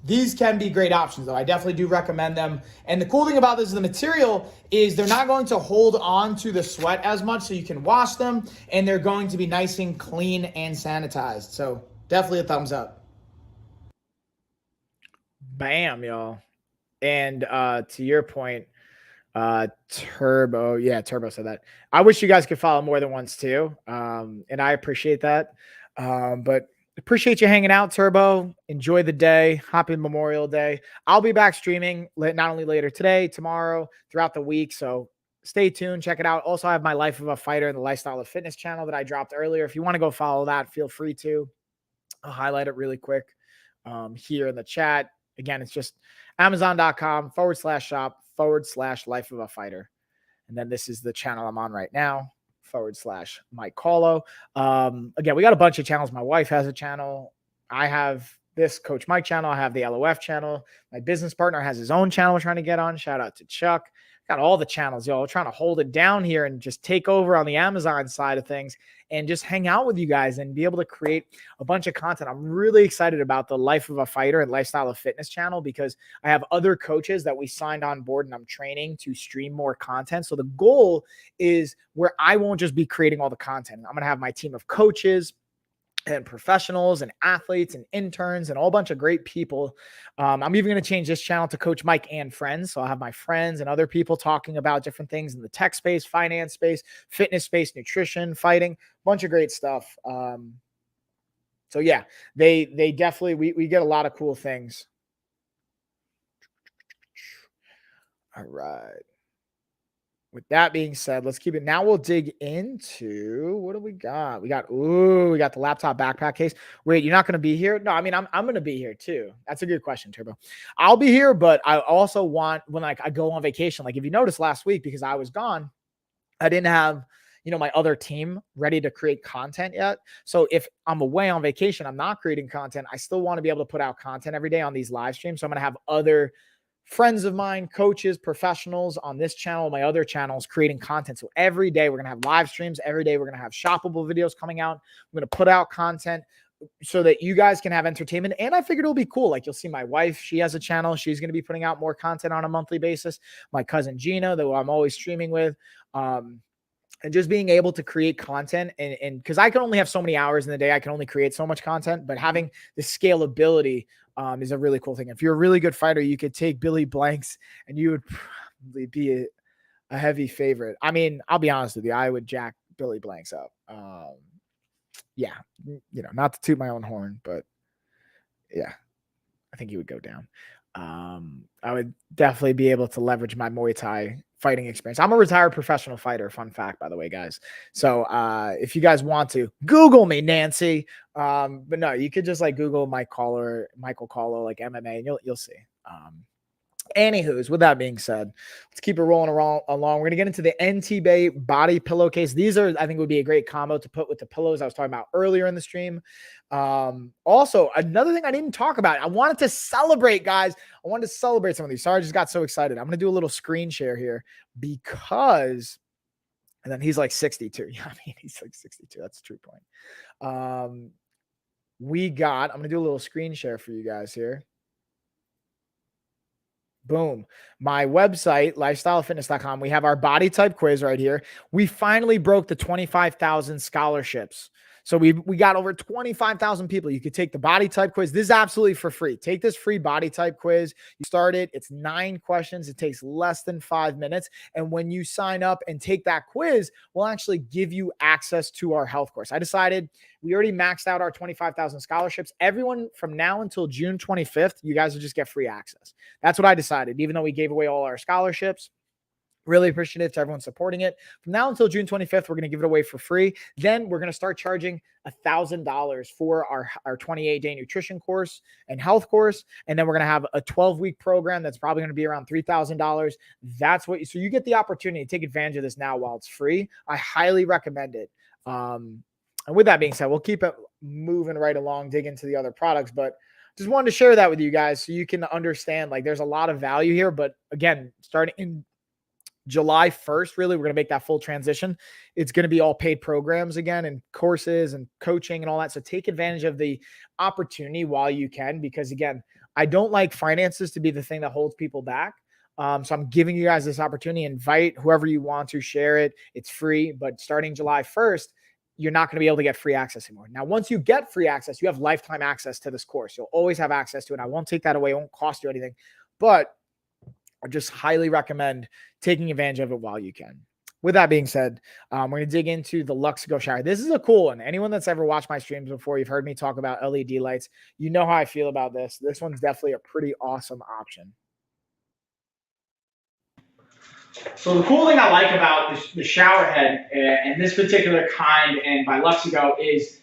These can be great options, though. I definitely do recommend them. And the cool thing about this is the material is they're not going to hold on to the sweat as much, so you can wash them, and they're going to be nice and clean and sanitized. So definitely a thumbs up. Bam, y'all. And to your point, Turbo said that. I wish you guys could follow more than once too. And I appreciate that. But appreciate you hanging out, Turbo. Enjoy the day. Happy Memorial Day. I'll be back streaming not only later today, tomorrow, throughout the week. So stay tuned. Check it out. Also, I have my Life of a Fighter and the Lifestyle of Fitness channel that I dropped earlier. If you want to go follow that, feel free to. I'll highlight it really quick here in the chat. Again, it's just Amazon.com/shop/Life of a Fighter. And then this is the channel I'm on right now. /Mike Callo. Again, we got a bunch of channels. My wife has a channel. I have this Coach Mike channel. I have the LOF channel. My business partner has his own channel we're trying to get on. Shout out to Chuck. Got all the channels, y'all. We're trying to hold it down here and just take over on the Amazon side of things and just hang out with you guys and be able to create a bunch of content. I'm really excited about the Life of a Fighter and Lifestyle of Fitness channel because I have other coaches that we signed on board and I'm training to stream more content. So the goal is where I won't just be creating all the content. I'm going to have my team of coaches and professionals and athletes and interns and a whole bunch of great people. I'm even going to change this channel to Coach Mike and Friends. So I'll have my friends and other people talking about different things in the tech space, finance space, fitness space, nutrition, fighting, bunch of great stuff. So yeah, they definitely, we get a lot of cool things. All right. With that being said, let's keep it. Now we'll dig into what do we got? We got the laptop backpack case. Wait, you're not going to be here? No, I mean, I'm going to be here too. That's a good question, Turbo. I'll be here, but I also want when I go on vacation, like if you noticed last week, because I was gone, I didn't have, my other team ready to create content yet. So if I'm away on vacation, I'm not creating content. I still want to be able to put out content every day on these live streams. So I'm going to have other friends of mine, coaches, professionals on this channel, my other channels creating content. So every day we're going to have live streams. Every day we're going to have shoppable videos coming out. I'm going to put out content so that you guys can have entertainment. And I figured it'll be cool. Like you'll see my wife, she has a channel. She's going to be putting out more content on a monthly basis. My cousin Gina, though I'm always streaming with, and just being able to create content and because I can only have so many hours in the day, I can only create so much content, but having the scalability is a really cool thing. If you're a really good fighter, you could take Billy Blanks and you would probably be a heavy favorite. I mean, I'll be honest with you. I would jack Billy Blanks up. Yeah, not to toot my own horn, but yeah, I think he would go down. I would definitely be able to leverage my Muay Thai fighting experience. I'm a retired professional fighter. Fun fact, by the way, guys. So if you guys want to Google me, Nancy, but no, you could just like Google Michael Callo, like MMA, and you'll see. Anywho's, with that being said, let's keep it rolling along. We're going to get into the NT Bay body pillowcase. These are, I think, would be a great combo to put with the pillows I was talking about earlier in the stream. Also, another thing I didn't talk about, I wanted to celebrate, guys. I wanted to celebrate some of these. Sorry, I just got so excited. I'm going to do a little screen share here because, and then he's like 62. Yeah, I mean, he's like 62. That's a true point. I'm going to do a little screen share for you guys here. Boom. My website, lifestylefitness.com. We have our body type quiz right here. We finally broke the 25,000 scholarships. So we got over 25,000 people. You could take the body type quiz. This is absolutely for free. Take this free body type quiz. You start it. It's 9 questions. It takes less than 5 minutes. And when you sign up and take that quiz, we'll actually give you access to our health course. I decided we already maxed out our 25,000 scholarships. Everyone from now until June 25th, you guys will just get free access. That's what I decided. Even though we gave away all our scholarships, Really appreciative to everyone supporting it. From now until June 25th, we're going to give it away for free. Then we're going to start charging $1,000 for our 28-day nutrition course and health course. And then we're going to have a 12-week program that's probably going to be around $3,000. That's what so you get the opportunity to take advantage of this now while it's free. I highly recommend it. And with that being said, we'll keep it moving right along, dig into the other products, but just wanted to share that with you guys so you can understand, like, there's a lot of value here. But again, starting in July 1st, really, we're going to make that full transition. It's going to be all paid programs again and courses and coaching and all that. So take advantage of the opportunity while you can, because again, I don't like finances to be the thing that holds people back. So I'm giving you guys this opportunity. Invite whoever you want to share it. It's free, but starting July 1st, you're not going to be able to get free access anymore. Now, once you get free access, you have lifetime access to this course. You'll always have access to it. I won't take that away. It won't cost you anything, but I just highly recommend taking advantage of it while you can. With that being said, we're going to dig into the Luxigo shower. This is a cool one. Anyone that's ever watched my streams before, you've heard me talk about LED lights. You know how I feel about this. This one's definitely a pretty awesome option. So the cool thing I like about the shower head and this particular kind and by Luxigo is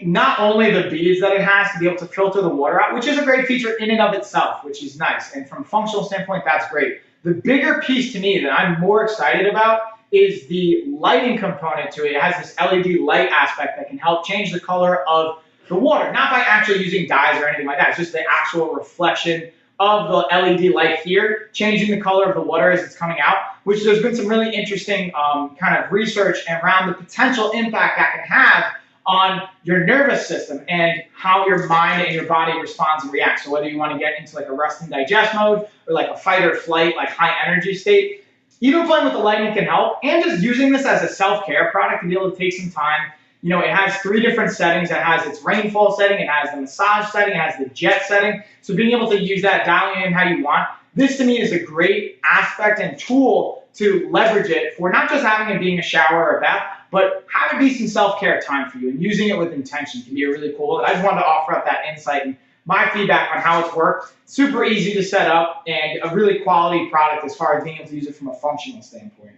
not only the beads that it has to be able to filter the water out, which is a great feature in and of itself, which is nice. And from a functional standpoint, that's great. The bigger piece to me that I'm more excited about is the lighting component to it. It has this LED light aspect that can help change the color of the water, not by actually using dyes or anything like that. It's just the actual reflection of the LED light here, changing the color of the water as it's coming out, which there's been some really interesting kind of research around the potential impact that can have on your nervous system and how your mind and your body responds and reacts. So whether you want to get into like a rest and digest mode or like a fight or flight, like high energy state, even playing with the lighting can help. And just using this as a self-care product to be able to take some time. You know, it has 3 different settings. It has its rainfall setting, it has the massage setting, it has the jet setting. So being able to use that, dialing in how you want, this to me is a great aspect and tool to leverage it for not just having it being a shower or a bath, but having it be some self-care time for you and using it with intention can be really cool. And I just wanted to offer up that insight and my feedback on how it's worked. Super easy to set up and a really quality product as far as being able to use it from a functional standpoint.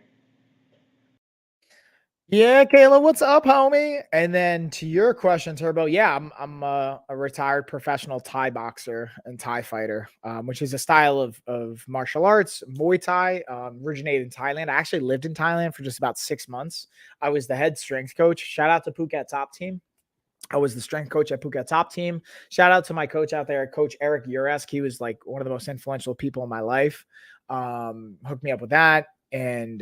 Yeah, Kayla, what's up, homie? And then to your question, Turbo, yeah, I'm a retired professional Thai boxer and Thai fighter, which is a style of martial arts, Muay Thai, originated in Thailand. I actually lived in Thailand for just about 6 months. I was the head strength coach. Shout out to Phuket Top Team. I was the strength coach at Phuket Top Team. Shout out to my coach out there, Coach Eric Uresk. He was like one of the most influential people in my life. Hooked me up with that. And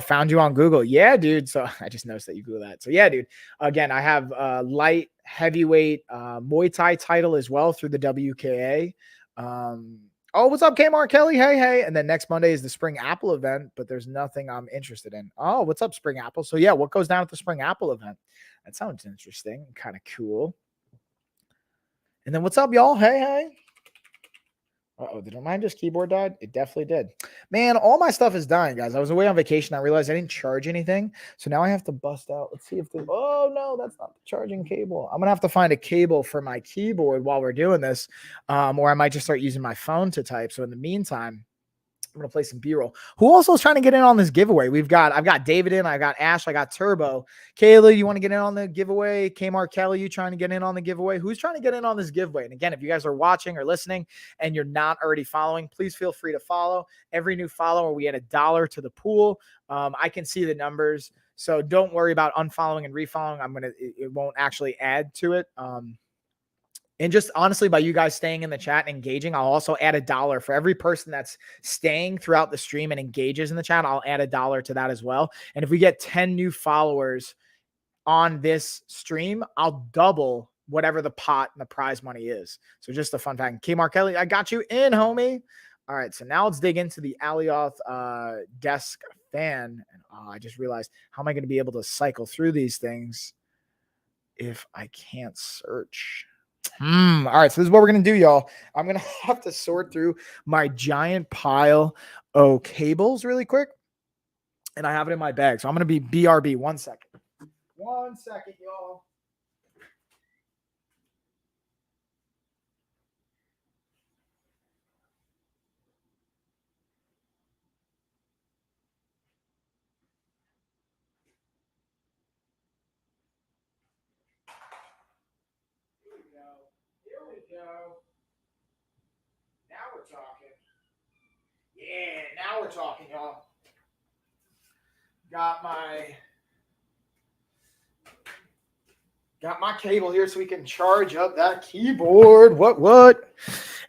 found you on Google. Yeah, dude. So I just noticed that you Google that. So yeah, dude. Again, I have light heavyweight Muay Thai title as well through the WKA. Oh, what's up, Kmart Kelly? Hey. And then next Monday is the Spring Apple event, but there's nothing I'm interested in. Oh, what's up, Spring Apple? So yeah, what goes down at the Spring Apple event? That sounds interesting. Kind of cool. And then what's up, y'all? Hey. Uh-oh, did my just keyboard died? It definitely did. Man, all my stuff is dying, guys. I was away on vacation. I realized I didn't charge anything. So now I have to bust out. Let's see if oh, no, that's not the charging cable. I'm going to have to find a cable for my keyboard while we're doing this. Or I might just start using my phone to type. So in the meantime, I'm going to play some B-roll. Who also is trying to get in on this giveaway? I've got David in, I got Ash, I got Turbo. Kayla, you want to get in on the giveaway? Kmart Kelly, you trying to get in on the giveaway? Who's trying to get in on this giveaway? And again, if you guys are watching or listening and you're not already following, please feel free to follow. Every new follower, we add $1 to the pool. I can see the numbers. So don't worry about unfollowing and refollowing. It won't actually add to it. And just honestly, by you guys staying in the chat and engaging, I'll also add $1 for every person that's staying throughout the stream and engages in the chat. I'll add $1 to that as well. And if we get 10 new followers on this stream, I'll double whatever the pot and the prize money is. So just a fun fact. Kmart Kelly, I got you in, homie. All right, so now let's dig into the Alioth desk fan. And I just realized, how am I going to be able to cycle through these things if I can't search? All right, so this is what we're going to do, y'all. I'm going to have to sort through my giant pile of cables really quick, and I have it in my bag. So I'm going to be BRB. 1 second. 1 second, y'all. Yeah, now we're talking, y'all. Got my cable here so we can charge up that keyboard. What?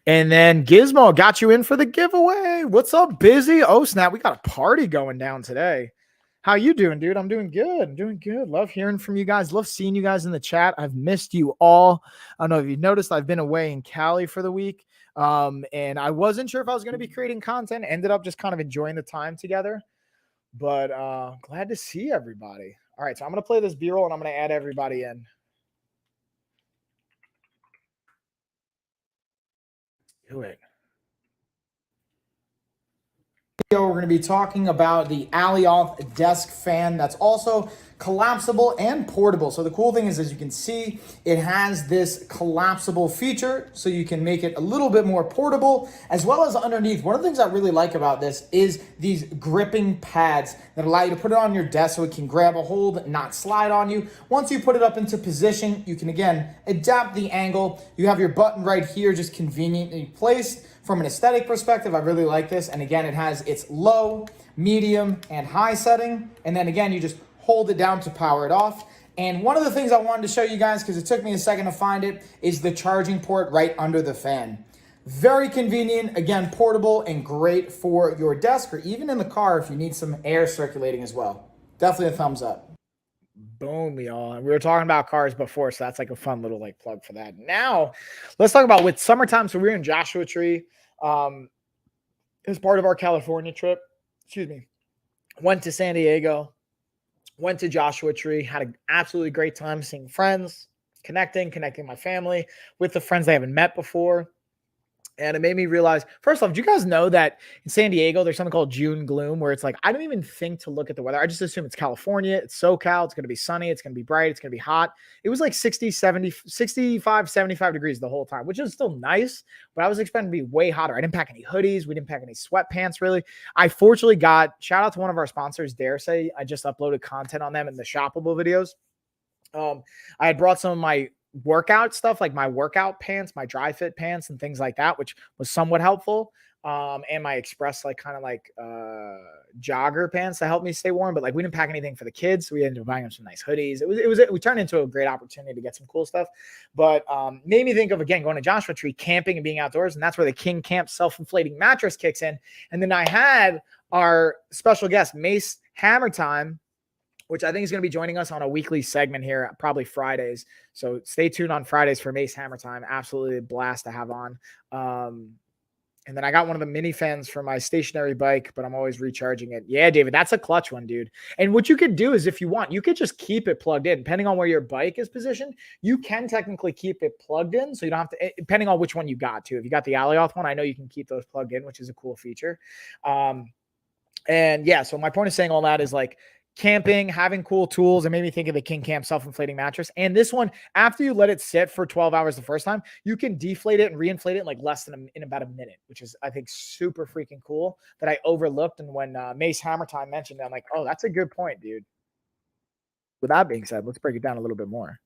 And then Gizmo got you in for the giveaway. What's up, Busy? Oh, snap. We got a party going down today. How you doing, dude? I'm doing good. I'm doing good. Love hearing from you guys. Love seeing you guys in the chat. I've missed you all. I don't know if you've noticed, I've been away in Cali for the week. And I wasn't sure if I was going to be creating content. Ended up just kind of enjoying the time together. But glad to see everybody. All right, so I'm going to play this B-roll and I'm going to add everybody in. Do it. We're going to be talking about the Alioth desk fan that's also collapsible and portable. So the cool thing is, as you can see, it has this collapsible feature so you can make it a little bit more portable, as well as underneath. One of the things I really like about this is these gripping pads that allow you to put it on your desk so it can grab a hold, not slide on you. Once you put it up into position, you can again adapt the angle. You have your button right here, just conveniently placed. From an aesthetic perspective, I really like this. And again, it has its low, medium, and high setting. And then again, you just hold it down to power it off. And one of the things I wanted to show you guys, because it took me a second to find it, is the charging port right under the fan. Very convenient, again, portable and great for your desk or even in the car if you need some air circulating as well. Definitely a thumbs up. Boom, y'all. And we were talking about cars before, so that's like a fun little like plug for that. Now, let's talk about with summertime. So we're in Joshua Tree. As part of our California trip. Excuse me. Went to San Diego. Went to Joshua Tree. Had an absolutely great time seeing friends, connecting my family with the friends I haven't met before. And it made me realize, first off, did you guys know that in San Diego, there's something called June gloom, where it's like, I don't even think to look at the weather. I just assume it's California, it's SoCal, it's going to be sunny, it's going to be bright, it's going to be hot. It was like 65, 75 degrees the whole time, which is still nice, but I was expecting to be way hotter. I didn't pack any hoodies. We didn't pack any sweatpants, really. I fortunately shout out to one of our sponsors, DareSay. I just uploaded content on them in the shoppable videos. I had brought some of my workout stuff, like my workout pants, my dry fit pants and things like that, which was somewhat helpful. And my express, like kind of like jogger pants to help me stay warm. But like we didn't pack anything for the kids. So we ended up buying them some nice hoodies. We turned into a great opportunity to get some cool stuff. But made me think of, again, going to Joshua Tree, camping and being outdoors. And that's where the King Camp self-inflating mattress kicks in. And then I had our special guest, Mace Hammer Time, which I think is going to be joining us on a weekly segment here, probably Fridays. So stay tuned on Fridays for Mace Hammer Time. Absolutely a blast to have on. And then I got one of the mini fans for my stationary bike, but I'm always recharging it. Yeah, David, that's a clutch one, dude. And what you could do is, if you want, you could just keep it plugged in. Depending on where your bike is positioned, you can technically keep it plugged in. So you don't have to, depending on which one you got to. If you got the Alioth one, I know you can keep those plugged in, which is a cool feature. And yeah, so my point of saying all that is like, camping, having cool tools, and made me think of the King Camp self-inflating mattress. And this one, after you let it sit for 12 hours the first time, you can deflate it and reinflate it in like in about a minute, which is, I think, super freaking cool that I overlooked. And when Mace Hammer Time mentioned it, I'm like, oh, that's a good point, dude. With that being said, let's break it down a little bit more.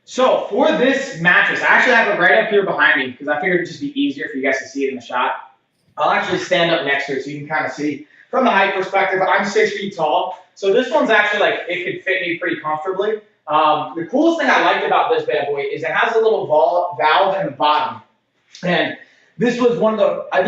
So for this mattress, I actually have it right up here behind me because I figured it'd just be easier for you guys to see it in the shot. I'll actually stand up next to it so you can kind of see. From the height perspective, I'm 6 feet tall, so this one's actually like, it could fit me pretty comfortably. The coolest thing I liked about this bad boy is it has a little valve in the bottom. And this was I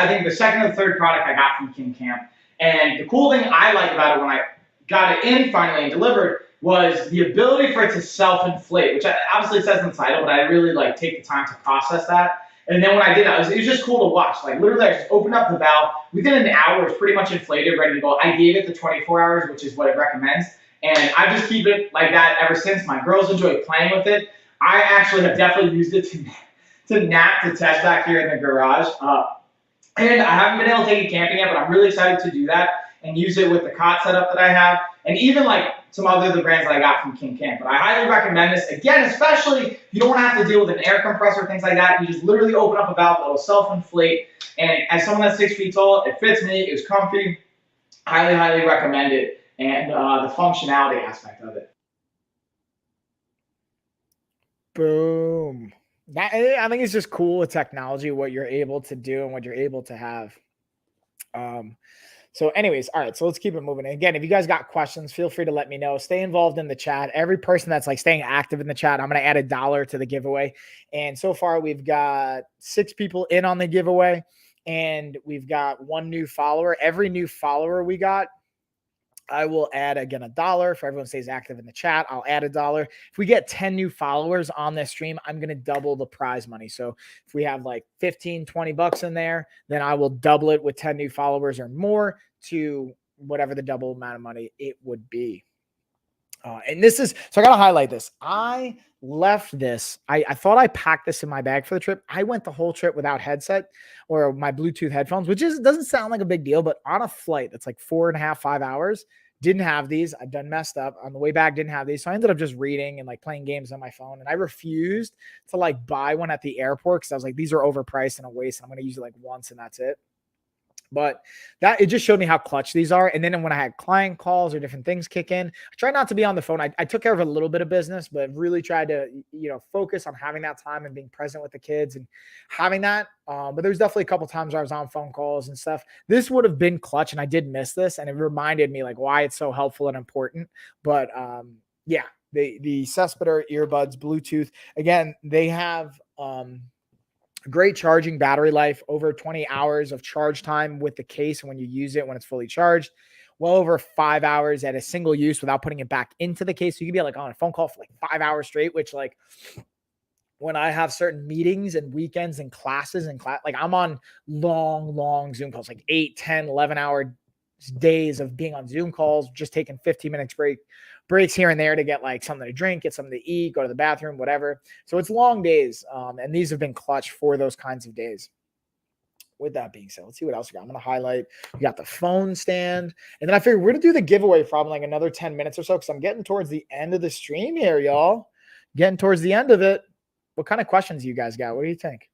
think the second or third product I got from King Camp. And the cool thing I like about it when I got it in finally and delivered was the ability for it to self-inflate, which obviously it says in the title, but I really like take the time to process that. And then when I did that, it was just cool to watch. Like literally, I just opened up the valve. Within an hour, it's pretty much inflated, ready to go. I gave it the 24 hours, which is what it recommends. And I just keep it like that ever since. My girls enjoy playing with it. I actually have definitely used it to nap to test back here in the garage. And I haven't been able to take it camping yet, but I'm really excited to do that and use it with the cot setup that I have. And even like some other of the brands that I got from King Camp. But I highly recommend this. Again, especially if you don't want to have to deal with an air compressor, things like that. You just literally open up a valve that will self-inflate. And as someone that's 6 feet tall, it fits me. It was comfy. Highly, highly recommend it. And the functionality aspect of it. Boom. I think it's just cool with technology, what you're able to do and what you're able to have. So anyways, all right, so let's keep it moving. And again, if you guys got questions, feel free to let me know. Stay involved in the chat. Every person that's like staying active in the chat, I'm going to add $1 to the giveaway. And so far we've got 6 people in on the giveaway and we've got 1 new follower. Every new follower we got, I will add again $1 for everyone stays active in the chat. I'll add $1. If we get 10 new followers on this stream, I'm going to double the prize money. So if we have like 15, 20 bucks in there, then I will double it with 10 new followers or more to whatever the double amount of money it would be. And this is, so I got to highlight this. I left this. I thought I packed this in my bag for the trip. I went the whole trip without headset or my Bluetooth headphones, which doesn't sound like a big deal, but on a flight that's like 4.5, 5 hours, didn't have these. I done messed up on the way back. Didn't have these. So I ended up just reading and like playing games on my phone. And I refused to like buy one at the airport because I was like, these are overpriced and a waste. I'm going to use it like once and that's it. But that it just showed me how clutch these are. And then when I had client calls or different things kick in, I try not to be on the phone. I took care of a little bit of business, but really tried to, focus on having that time and being present with the kids and having that. But there's definitely a couple times where I was on phone calls and stuff. This would have been clutch, and I did miss this, and it reminded me like why it's so helpful and important. But yeah, the Cespeter earbuds, Bluetooth, again, they have great charging battery life, over 20 hours of charge time with the case when you use it when it's fully charged, well over 5 hours at a single use without putting it back into the case. So you can be like on a phone call for like 5 hours straight, which like when I have certain meetings and weekends and classes and like I'm on long Zoom calls, like 8, 10, 11 hour days of being on Zoom calls, just taking 15 minutes breaks here and there to get like something to drink, get something to eat, go to the bathroom, whatever. So it's long days. And these have been clutch for those kinds of days. With that being said, let's see what else we got. I'm going to highlight. We got the phone stand. And then I figured we're going to do the giveaway for probably like another 10 minutes or so because I'm getting towards the end of the stream here, y'all. Getting towards the end of it. What kind of questions you guys got? What do you think?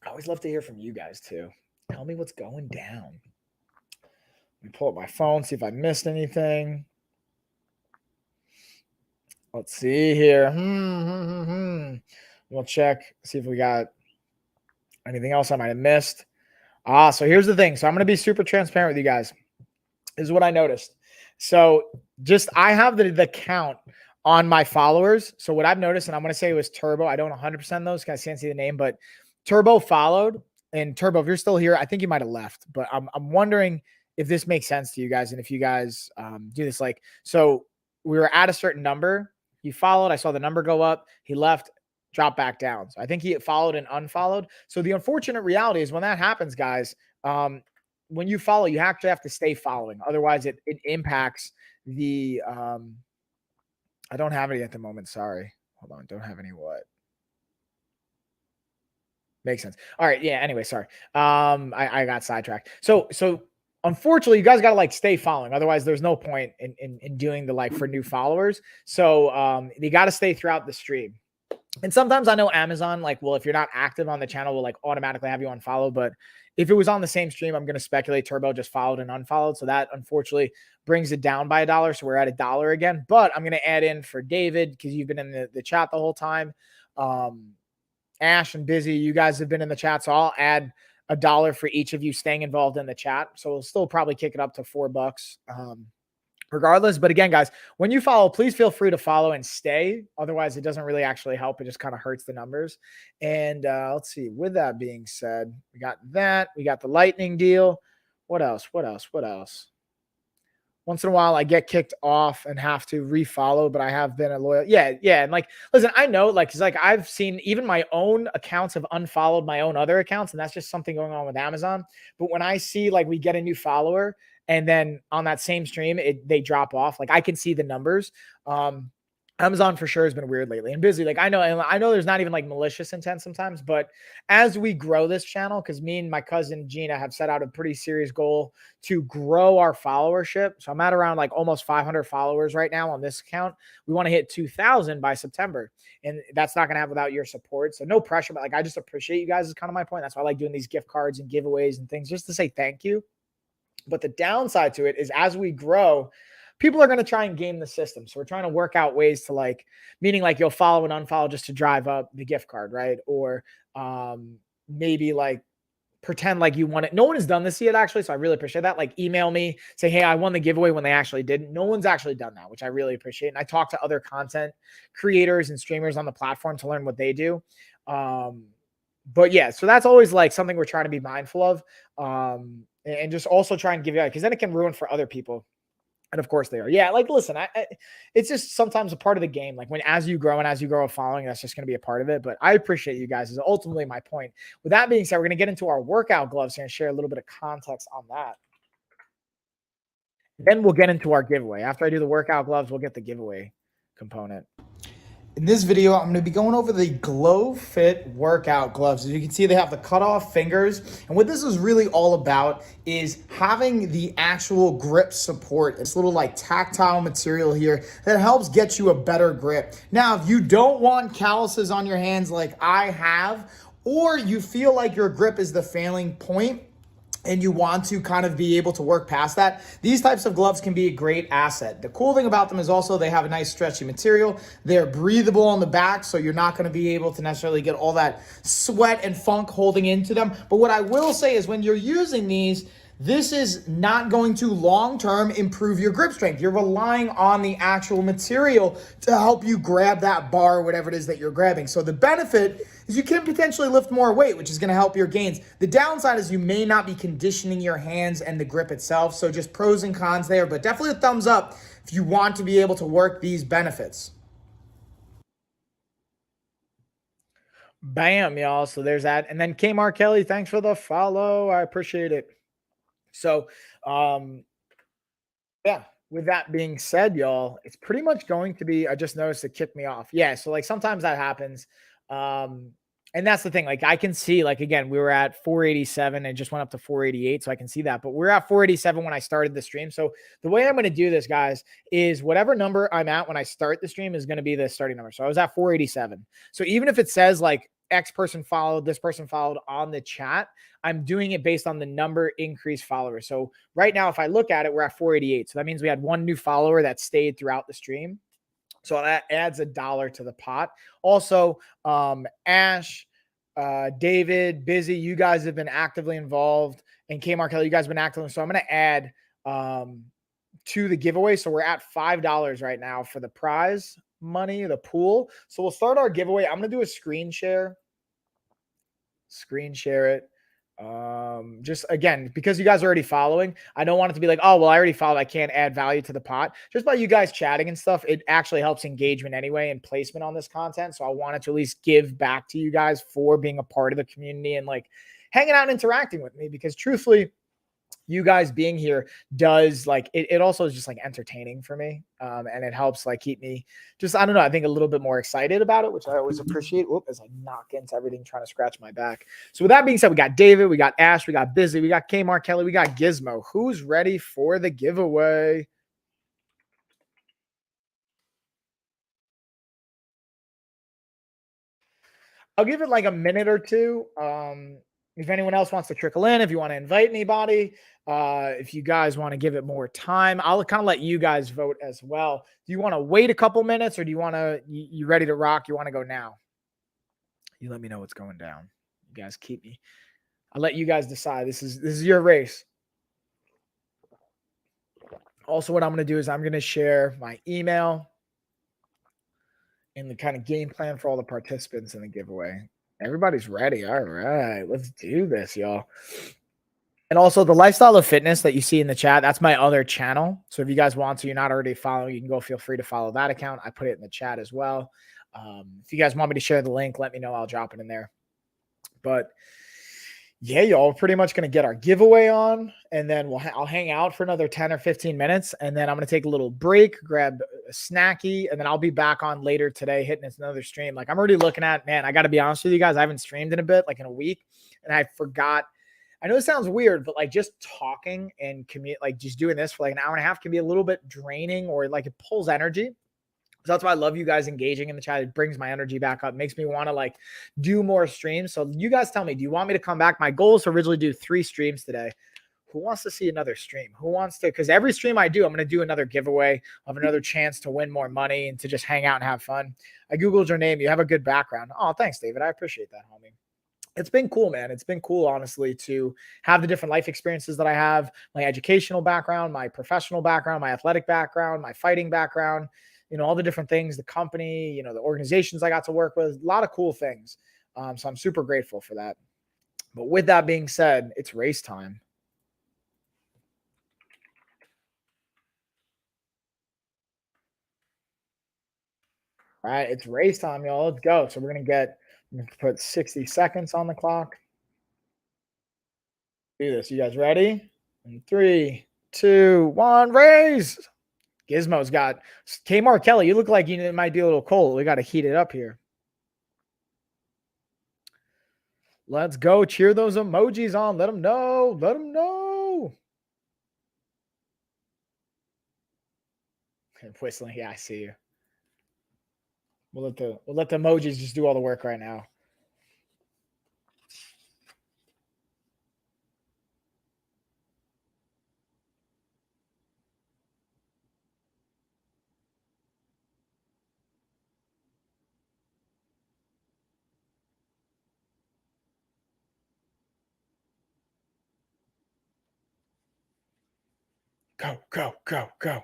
I always love to hear from you guys too. Tell me what's going down. Let me pull up my phone, see if I missed anything. Let's see here. We'll check, see if we got anything else I might have missed. So here's the thing. So I'm going to be super transparent with you guys. This is what I noticed. So I have the count on my followers. So what I've noticed, and I'm going to say it was Turbo. I don't 100% those because I can't see the name, but Turbo followed. And Turbo, if you're still here, I think you might have left, but I'm wondering if this makes sense to you guys. And if you guys do this, like, so we were at a certain number, he followed, I saw the number go up, he left, dropped back down. So I think he followed and unfollowed. So the unfortunate reality is when that happens, guys, when you follow, you actually have to stay following. Otherwise it impacts the, I don't have any at the moment. Sorry. Hold on. Don't have any what? Makes sense. All right. Yeah. Anyway, sorry. I got sidetracked. So unfortunately, you guys got to like stay following. Otherwise, there's no point in doing the like for new followers. So you got to stay throughout the stream. And sometimes I know Amazon, like, well, if you're not active on the channel, will like automatically have you unfollow. But if it was on the same stream, I'm going to speculate Turbo just followed and unfollowed. So that unfortunately brings it down by $1. So we're at $1 again. But I'm going to add in for David because you've been in the chat the whole time. Ash and Busy, you guys have been in the chat. So I'll add $1 for each of you staying involved in the chat. So we'll still probably kick it up to $4 regardless. But again, guys, when you follow, please feel free to follow and stay. Otherwise, it doesn't really actually help. It just kind of hurts the numbers. And let's see. With that being said, we got that. We got the lightning deal. What else? Once in a while, I get kicked off and have to refollow, but I have been a loyal. Yeah. And like, listen, I know, like, it's like I've seen even my own accounts have unfollowed my own other accounts, and that's just something going on with Amazon. But when I see like we get a new follower and then on that same stream, they drop off, like I can see the numbers. Amazon for sure has been weird lately and Busy. Like I know there's not even like malicious intent sometimes, but as we grow this channel, because me and my cousin Gina have set out a pretty serious goal to grow our followership. So I'm at around like almost 500 followers right now on this account. We want to hit 2,000 by September, and that's not going to happen without your support. So no pressure, but like I just appreciate you guys is kind of my point. That's why I like doing these gift cards and giveaways and things just to say thank you. But the downside to it is as we grow, people are going to try and game the system. So we're trying to work out ways to like, meaning like you'll follow and unfollow just to drive up the gift card, right? Or maybe like pretend like you won it. No one has done this yet, actually. So I really appreciate that. Like email me, say, hey, I won the giveaway when they actually didn't. No one's actually done that, which I really appreciate. And I talk to other content creators and streamers on the platform to learn what they do. But yeah, so that's always like something we're trying to be mindful of. And just also try and give you out, because then it can ruin for other people. And of course they are. Yeah, like listen, it's just sometimes a part of the game. Like as you grow a following, that's just going to be a part of it. But I appreciate you guys is ultimately my point. With that being said, we're going to get into our workout gloves here and share a little bit of context on that. Then we'll get into our giveaway. After I do the workout gloves, we'll get the giveaway component. In this video, I'm going to be going over the Glow Fit workout gloves. As you can see, they have the cutoff fingers. And what this is really all about is having the actual grip support. It's a little like tactile material here that helps get you a better grip. Now, if you don't want calluses on your hands like I have, or you feel like your grip is the failing point, and you want to kind of be able to work past that, these types of gloves can be a great asset. The cool thing about them is also they have a nice stretchy material. They're breathable on the back, so you're not going to be able to necessarily get all that sweat and funk holding into them. But what I will say is when you're using these, this is not going to long-term improve your grip strength. You're relying on the actual material to help you grab that bar or whatever it is that you're grabbing. So the benefit is you can potentially lift more weight, which is going to help your gains. The downside is you may not be conditioning your hands and the grip itself. So just pros and cons there, but definitely a thumbs up if you want to be able to work these benefits. Bam, y'all. So there's that. And then Kmart Kelly, thanks for the follow. I appreciate it. So, yeah, with that being said, y'all, it's pretty much going to be, I just noticed it kicked me off. Yeah. So like sometimes that happens. And that's the thing, like I can see, like, again, we were at 487 and just went up to 488. So I can see that, but we're at 487 when I started the stream. So the way I'm going to do this, guys, is whatever number I'm at when I start the stream is going to be the starting number. So I was at 487. So even if it says like X person followed, this person followed on the chat, I'm doing it based on the number increased followers. So right now, if I look at it, we're at 488. So that means we had one new follower that stayed throughout the stream. So that adds $1 to the pot. Also, Ash, David, Busy, you guys have been actively involved. And Kmart Kelly, you guys have been active. So I'm going to add to the giveaway. So we're at $5 right now for the prize money, the pool. So we'll start our giveaway. I'm going to do a screen share it. Just again, because you guys are already following, I don't want it to be like, oh, well, I already followed, I can't add value to the pot. Just by you guys chatting and stuff, it actually helps engagement anyway and placement on this content. So I wanted to at least give back to you guys for being a part of the community and like hanging out and interacting with me, because truthfully, you guys being here does like it also is just like entertaining for me. And it helps like keep me just, I don't know, I think a little bit more excited about it, which I always appreciate. Whoop, as I knock into everything trying to scratch my back. So with that being said, we got David, we got Ash, we got Busy, we got Kmart Kelly, we got Gizmo. Who's ready for the giveaway? I'll give it like a minute or two. If anyone else wants to trickle in, if you want to invite anybody, if you guys want to give it more time, I'll kind of let you guys vote as well. Do you want to wait a couple minutes, or do you want to, you ready to rock? You want to go now? You let me know what's going down. You guys keep me. I'll let you guys decide. This is your race. Also, what I'm going to do is I'm going to share my email and the kind of game plan for all the participants in the giveaway. Everybody's ready. All right, let's do this, y'all. And also the Lifestyle of Fitness that you see in the chat, that's my other channel. So if you guys want to, you're not already following, you can go feel free to follow that account. I put it in the chat as well. If you guys want me to share the link, let me know. I'll drop it in there. But yeah, y'all, we're pretty much going to get our giveaway on, and then I'll hang out for another 10 or 15 minutes. And then I'm going to take a little break, grab a snacky, and then I'll be back on later today hitting another stream. Like I'm already looking at, man, I got to be honest with you guys. I haven't streamed in a bit, like in a week, and I forgot. I know it sounds weird, but like just talking and like just doing this for like an hour and a half can be a little bit draining, or like it pulls energy. So that's why I love you guys engaging in the chat. It brings my energy back up, makes me want to like do more streams. So you guys tell me, do you want me to come back? My goal is to originally do 3 streams today. who wants to see another stream? Who wants to? Because every stream I do, I'm going to do another giveaway of another chance to win more money and to just hang out and have fun. I Googled your name. You have a good background. Oh, thanks, David. I appreciate that, homie. It's been cool, man. It's been cool, honestly, to have the different life experiences that I have, my educational background, my professional background, my athletic background, my fighting background, all the different things, the company, the organizations I got to work with, a lot of cool things. So I'm super grateful for that. But with that being said, it's race time. All right, it's race time, y'all. Let's go. So we're going to put 60 seconds on the clock. Do this. You guys ready? In 3, 2, 1, race. Gizmo's got Kmart Kelly. You look like you might be a little cold. We got to heat it up here. Let's go. Cheer those emojis on. Let them know. Let them know. Whistling. Yeah, I see you. We'll let the emojis just do all the work right now. Go, go, go, go.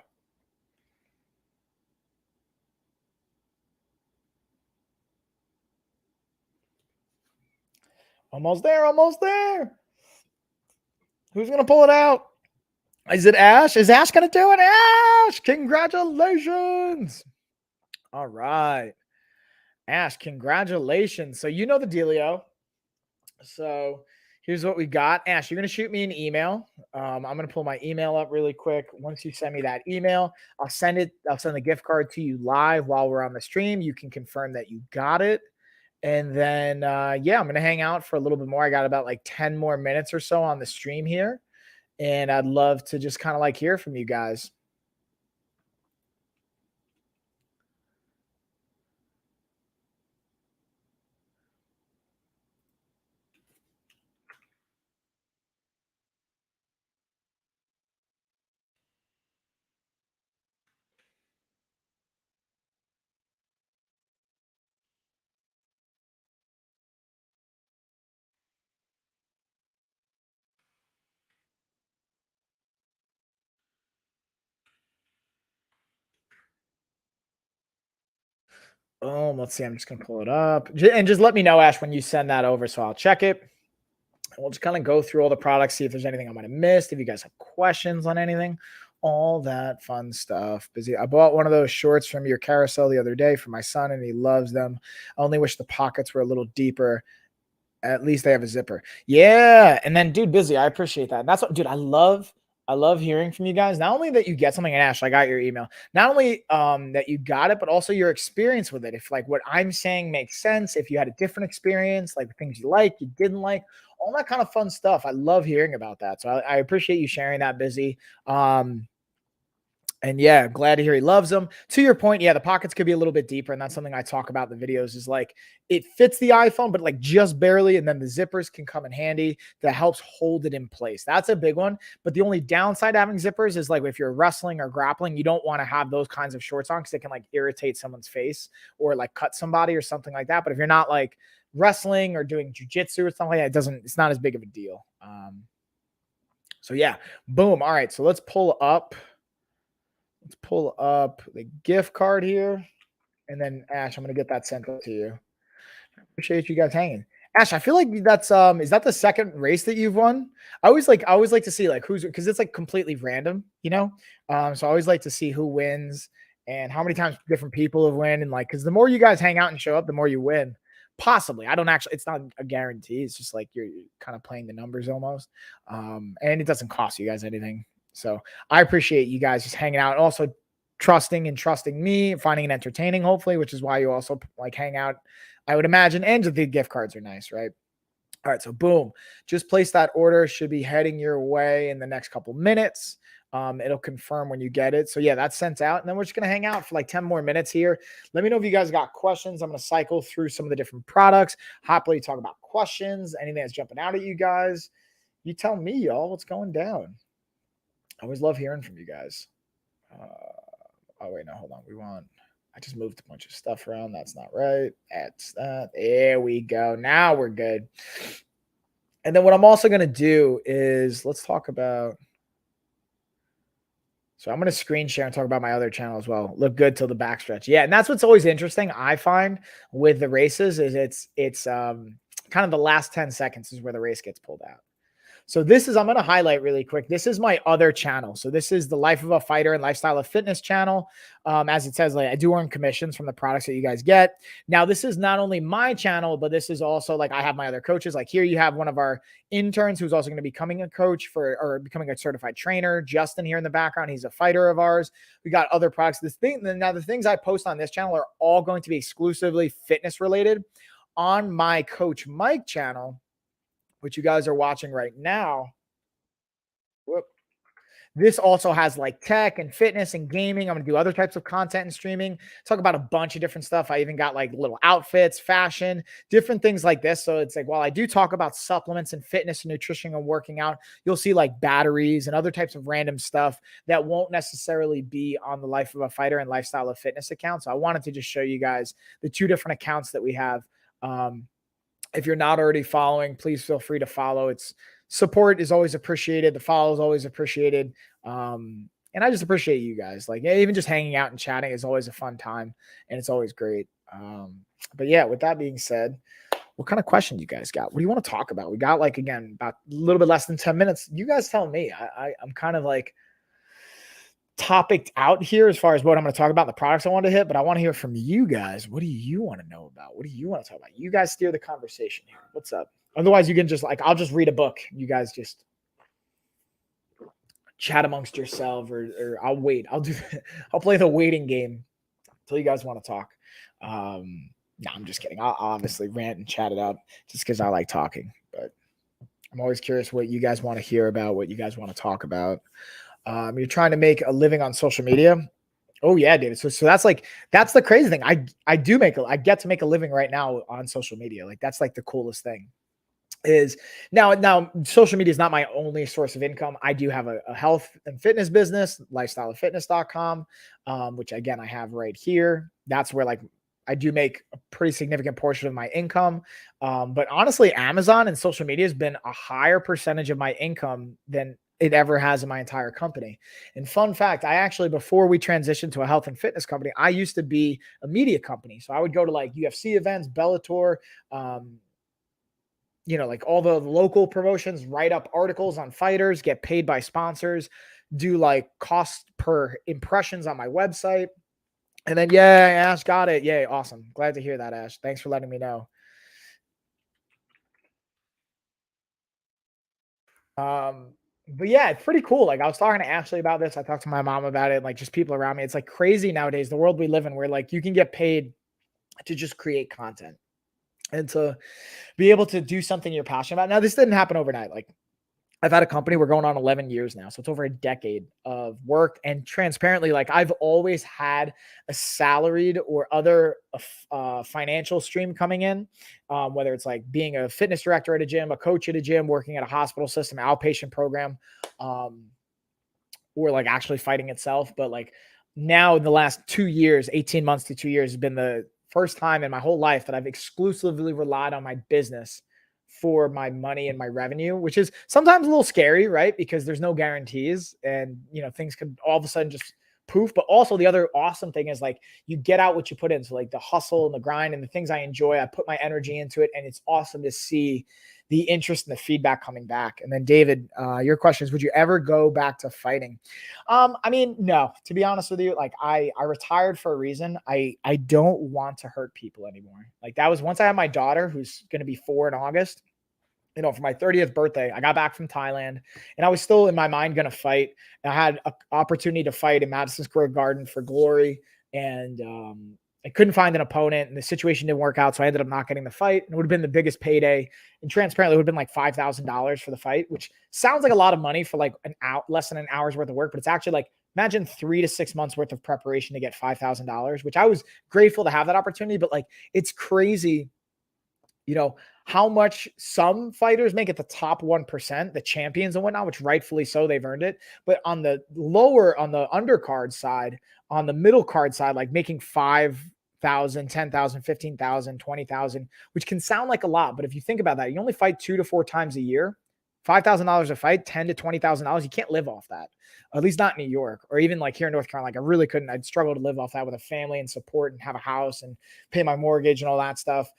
Almost there, almost there. Who's going to pull it out? Is it Ash? Is Ash going to do it? Ash, congratulations. All right. Ash, congratulations. So you know the dealio. So here's what we got. Ash, you're going to shoot me an email. I'm going to pull my email up really quick. Once you send me that email, I'll send the gift card to you live while we're on the stream. You can confirm that you got it. And then, yeah, I'm going to hang out for a little bit more. I got about like 10 more minutes or so on the stream here. And I'd love to just kind of like hear from you guys. Let's see. I'm just going to pull it up. And just let me know, Ash, when you send that over, so I'll check it. And we'll just kind of go through all the products, see if there's anything I might have missed, if you guys have questions on anything, all that fun stuff. Busy. I bought one of those shorts from your carousel the other day for my son, and he loves them. I only wish the pockets were a little deeper. At least they have a zipper. Yeah. And then, dude, Busy, I appreciate that. And that's what, dude, I love hearing from you guys. Not only that you get something, and Ash, I got your email. Not only that you got it, but also your experience with it. If like what I'm saying makes sense, if you had a different experience, like things you like, you didn't like, all that kind of fun stuff. I love hearing about that. So I appreciate you sharing that, Busy. And yeah, glad to hear he loves them. To your point, yeah, the pockets could be a little bit deeper. And that's something I talk about in the videos is like it fits the iPhone, but like just barely. And then the zippers can come in handy. That helps hold it in place. That's a big one. But the only downside to having zippers is like if you're wrestling or grappling, you don't want to have those kinds of shorts on because it can like irritate someone's face or like cut somebody or something like that. But if you're not like wrestling or doing jujitsu or something like that, it's not as big of a deal. So yeah, boom. All right. So let's pull up the gift card here. And then Ash, I'm going to get that sent up to you. I appreciate you guys hanging. Ash, I feel like that's is that the second race that you've won? I always like to see like who's, because it's like completely random, so I always like to see who wins and how many times different people have won, and like because the more you guys hang out and show up, the more you win. Possibly. It's not a guarantee. It's just like you're kind of playing the numbers almost. And it doesn't cost you guys anything. So I appreciate you guys just hanging out and also trusting me, finding it entertaining, hopefully, which is why you also like hang out, I would imagine. And the gift cards are nice, right? All right. So boom, just place that order. Should be heading your way in the next couple minutes. It'll confirm when you get it. So yeah, that's sent out. And then we're just going to hang out for like 10 more minutes here. Let me know if you guys got questions. I'm going to cycle through some of the different products, happily talk about questions, anything that's jumping out at you guys. You tell me, y'all, what's going down. I always love hearing from you guys. Oh, wait, no, hold on. I just moved a bunch of stuff around. That's not right. That's that. There we go. Now we're good. And then what I'm also going to do is let's talk about. So I'm going to screen share and talk about my other channel as well. Look good till the backstretch. Yeah. And that's what's always interesting, I find, with the races is it's kind of the last 10 seconds is where the race gets pulled out. So I'm going to highlight really quick. This is my other channel. So this is the Life of a Fighter and Lifestyle of Fitness channel. As it says, like I do earn commissions from the products that you guys get. Now, this is not only my channel, but this is also like I have my other coaches. Like here you have one of our interns who's also going to be becoming a coach or becoming a certified trainer. Justin here in the background. He's a fighter of ours. We got other products. Now the things I post on this channel are all going to be exclusively fitness related. On my Coach Mike channel, which you guys are watching right now. This also has like tech and fitness and gaming. I'm going to do other types of content and streaming, talk about a bunch of different stuff. I even got like little outfits, fashion, different things like this. So it's like, while I do talk about supplements and fitness and nutrition and working out, you'll see like batteries and other types of random stuff that won't necessarily be on the Life of a Fighter and Lifestyle of Fitness account. So I wanted to just show you guys the two different accounts that we have. If you're not already following, please feel free to follow. Support is always appreciated. The follow is always appreciated. And I just appreciate you guys. Like even just hanging out and chatting is always a fun time and it's always great. But yeah, with that being said, what kind of question you guys got? What do you want to talk about? We got like, again, about a little bit less than 10 minutes. You guys tell me. I'm kind of like topic out here as far as what I'm going to talk about, the products I want to hit, but I want to hear from you guys. What do you want to know about? What do you want to talk about? You guys steer the conversation here. What's up? Otherwise, you can just like, I'll just read a book. You guys just chat amongst yourself or I'll wait. I'll play the waiting game until you guys want to talk. No, I'm just kidding. I'll obviously rant and chat it up just because I like talking, but I'm always curious what you guys want to hear about, what you guys want to talk about. You're trying to make a living on social media. Oh yeah, David. So that's the crazy thing. I get to make a living right now on social media. Like that's like the coolest thing is now social media is not my only source of income. I do have a health and fitness business, lifestyleoffitness.com, which again, I have right here. That's where like I do make a pretty significant portion of my income. But honestly, Amazon and social media has been a higher percentage of my income than it ever has in my entire company. And fun fact, I actually, before we transitioned to a health and fitness company, I used to be a media company. So I would go to like UFC events, Bellator, like all the local promotions, write up articles on fighters, get paid by sponsors, do like cost per impressions on my website. And then, yeah, Ash got it. Yay. Awesome. Glad to hear that, Ash. Thanks for letting me know. But yeah, it's pretty cool. Like I was talking to Ashley about this. I talked to my mom about it, like just people around me. It's like crazy nowadays, the world we live in, where like you can get paid to just create content and to be able to do something you're passionate about. Now, this didn't happen overnight. Like I've had a company, we're going on 11 years now. So it's over a decade of work, and transparently, like I've always had a salaried or other financial stream coming in, whether it's like being a fitness director at a gym, a coach at a gym, working at a hospital system, outpatient program, or like actually fighting itself. But like now in the last 2 years, 18 months to 2 years has been the first time in my whole life that I've exclusively relied on my business for my money and my revenue, which is sometimes a little scary, right? Because there's no guarantees and, things could all of a sudden just poof. But also the other awesome thing is like you get out what you put in. So like the hustle and the grind and the things I enjoy, I put my energy into it. And it's awesome to see the interest and the feedback coming back. And then David, your question is, would you ever go back to fighting? I mean, no, to be honest with you, like I retired for a reason. I don't want to hurt people anymore. Like that was once I had my daughter, who's going to be 4 in August, for my 30th birthday, I got back from Thailand and I was still in my mind going to fight. And I had an opportunity to fight in Madison Square Garden for Glory. And, I couldn't find an opponent and the situation didn't work out. So I ended up not getting the fight. And it would have been the biggest payday. And transparently, it would have been like $5,000 for the fight, which sounds like a lot of money for like less than an hour's worth of work. But it's actually like, imagine 3 to 6 months worth of preparation to get $5,000, which I was grateful to have that opportunity. But like, it's crazy you know, how much some fighters make at the top 1%, the champions and whatnot, which rightfully so, they've earned it. But on the undercard side, on the middle card side, like making 5,000, 10,000, 15,000, 20,000, which can sound like a lot. But if you think about that, you only fight 2 to 4 times a year, $5,000 a fight, $10,000 to $20,000. You can't live off that, at least not in New York or even like here in North Carolina. Like I really couldn't. I'd struggle to live off that with a family and support and have a house and pay my mortgage and all that stuff.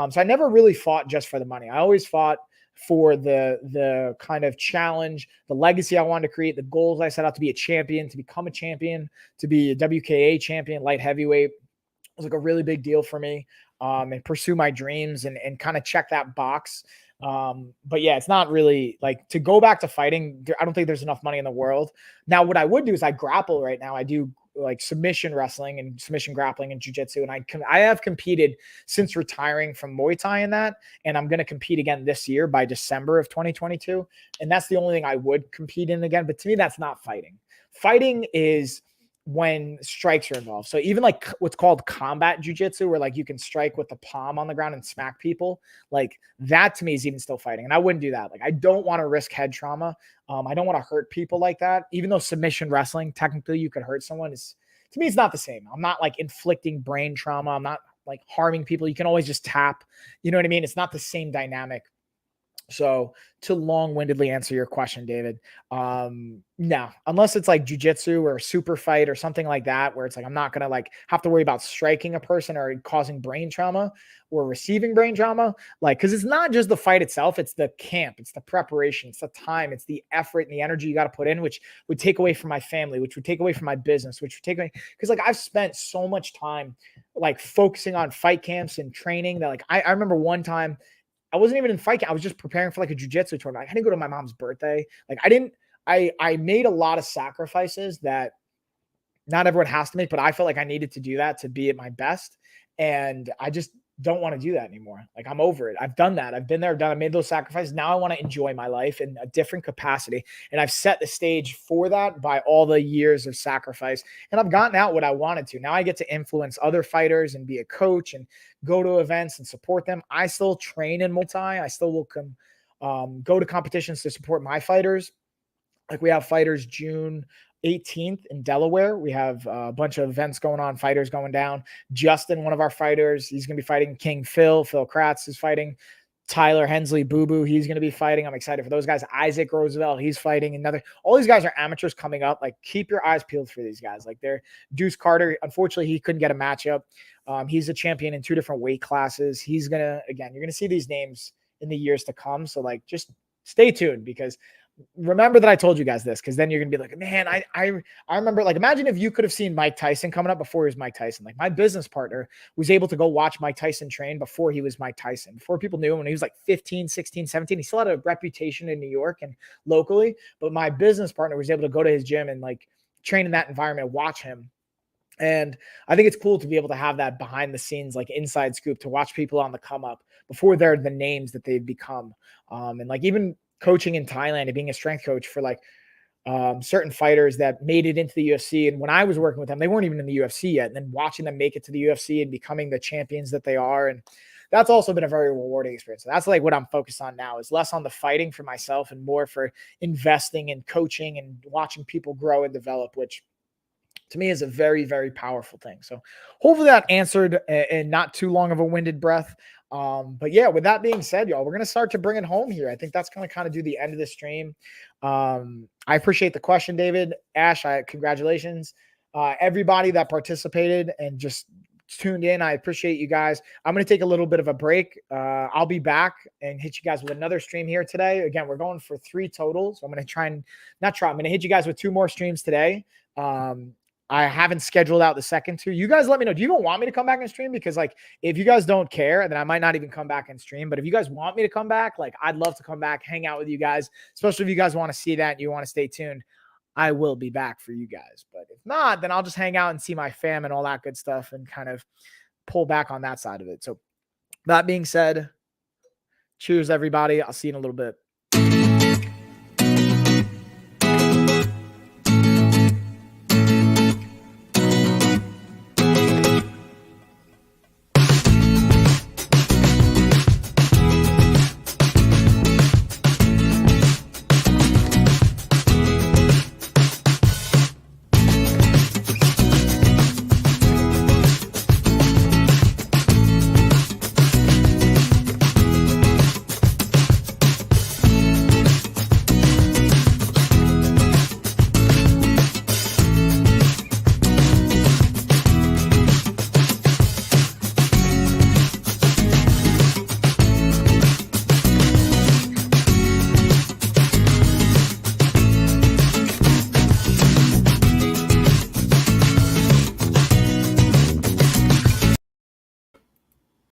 So I never really fought just for the money. I always fought for the kind of challenge, the legacy I wanted to create, the goals I set out to be a champion, to become a champion, to be a WKA champion, light heavyweight. It was like a really big deal for me, and pursue my dreams and kind of check that box. But yeah, it's not really like to go back to fighting. I don't think there's enough money in the world. Now, what I would do is I grapple right now. I do like submission wrestling and submission grappling and jiu-jitsu. And I have competed since retiring from Muay Thai in that. And I'm going to compete again this year by December of 2022. And that's the only thing I would compete in again. But to me, that's not fighting. Fighting is when strikes are involved. So even like what's called combat jiu-jitsu, where like you can strike with the palm on the ground and smack people, like that to me is even still fighting. And I wouldn't do that. Like I don't want to risk head trauma. I don't want to hurt people like that. Even though submission wrestling, technically you could hurt someone, is to me, it's not the same. I'm not like inflicting brain trauma. I'm not like harming people. You can always just tap. You know what I mean? It's not the same dynamic. So to long-windedly answer your question, David, no, unless it's like jujitsu or super fight or something like that, where it's like, I'm not going to like have to worry about striking a person or causing brain trauma or receiving brain trauma. Like, cause it's not just the fight itself. It's the camp, it's the preparation, it's the time, it's the effort and the energy you got to put in, which would take away from my family, which would take away from my business, which would take away. Cause like I've spent so much time like focusing on fight camps and training that like, I remember one time, I wasn't even in fight camp. I was just preparing for like a jiu-jitsu tournament. I didn't go to my mom's birthday. Like I made a lot of sacrifices that not everyone has to make, but I felt like I needed to do that to be at my best. And I just don't want to do that anymore. Like I'm over it. I've done that. I've been there, done. I made those sacrifices. Now I want to enjoy my life in a different capacity. And I've set the stage for that by all the years of sacrifice. And I've gotten out what I wanted to. Now I get to influence other fighters and be a coach and go to events and support them. I still train in Muay Thai. I still will go to competitions to support my fighters. Like we have fighters June 18th in Delaware. We have a bunch of events going on, fighters going down. Justin, one of our fighters, he's going to be fighting King Phil. Phil Kratz is fighting. Tyler Hensley, Boo Boo, he's going to be fighting. I'm excited for those guys. Isaac Roosevelt, he's fighting another. All these guys are amateurs coming up. Like keep your eyes peeled for these guys. Like they're Deuce Carter. Unfortunately, he couldn't get a matchup. He's a champion in 2 different weight classes. He's going to, again, you're going to see these names in the years to come. So like, just stay tuned because remember that I told you guys this, because then you're gonna be like, man, I remember, like, imagine if you could have seen Mike Tyson coming up before he was Mike Tyson. Like my business partner was able to go watch Mike Tyson train before he was Mike Tyson, before people knew him when he was like 15, 16, 17. He still had a reputation in New York and locally, but my business partner was able to go to his gym and like train in that environment, watch him. And I think it's cool to be able to have that behind the scenes, like inside scoop, to watch people on the come up before they're the names that they've become. And like even coaching in Thailand and being a strength coach for like certain fighters that made it into the UFC. And when I was working with them, they weren't even in the UFC yet. And then watching them make it to the UFC and becoming the champions that they are. And that's also been a very rewarding experience. So that's like what I'm focused on now, is less on the fighting for myself and more for investing and coaching and watching people grow and develop, which to me is a very, very powerful thing. So hopefully that answered and not too long of a winded breath. But yeah, with that being said, y'all, we're going to start to bring it home here. I think that's going to kind of do the end of the stream. I appreciate the question, David. Ash, congratulations. Everybody that participated and just tuned in, I appreciate you guys. I'm going to take a little bit of a break. I'll be back and hit you guys with another stream here today. Again, we're going for 3 totals. So I'm going to I'm going to hit you guys with 2 more streams today. I haven't scheduled out the second 2. You guys let me know. Do you even want me to come back and stream? Because like, if you guys don't care, then I might not even come back and stream. But if you guys want me to come back, like I'd love to come back, hang out with you guys, especially if you guys want to see that and you want to stay tuned. I will be back for you guys. But if not, then I'll just hang out and see my fam and all that good stuff and kind of pull back on that side of it. So that being said, cheers, everybody. I'll see you in a little bit.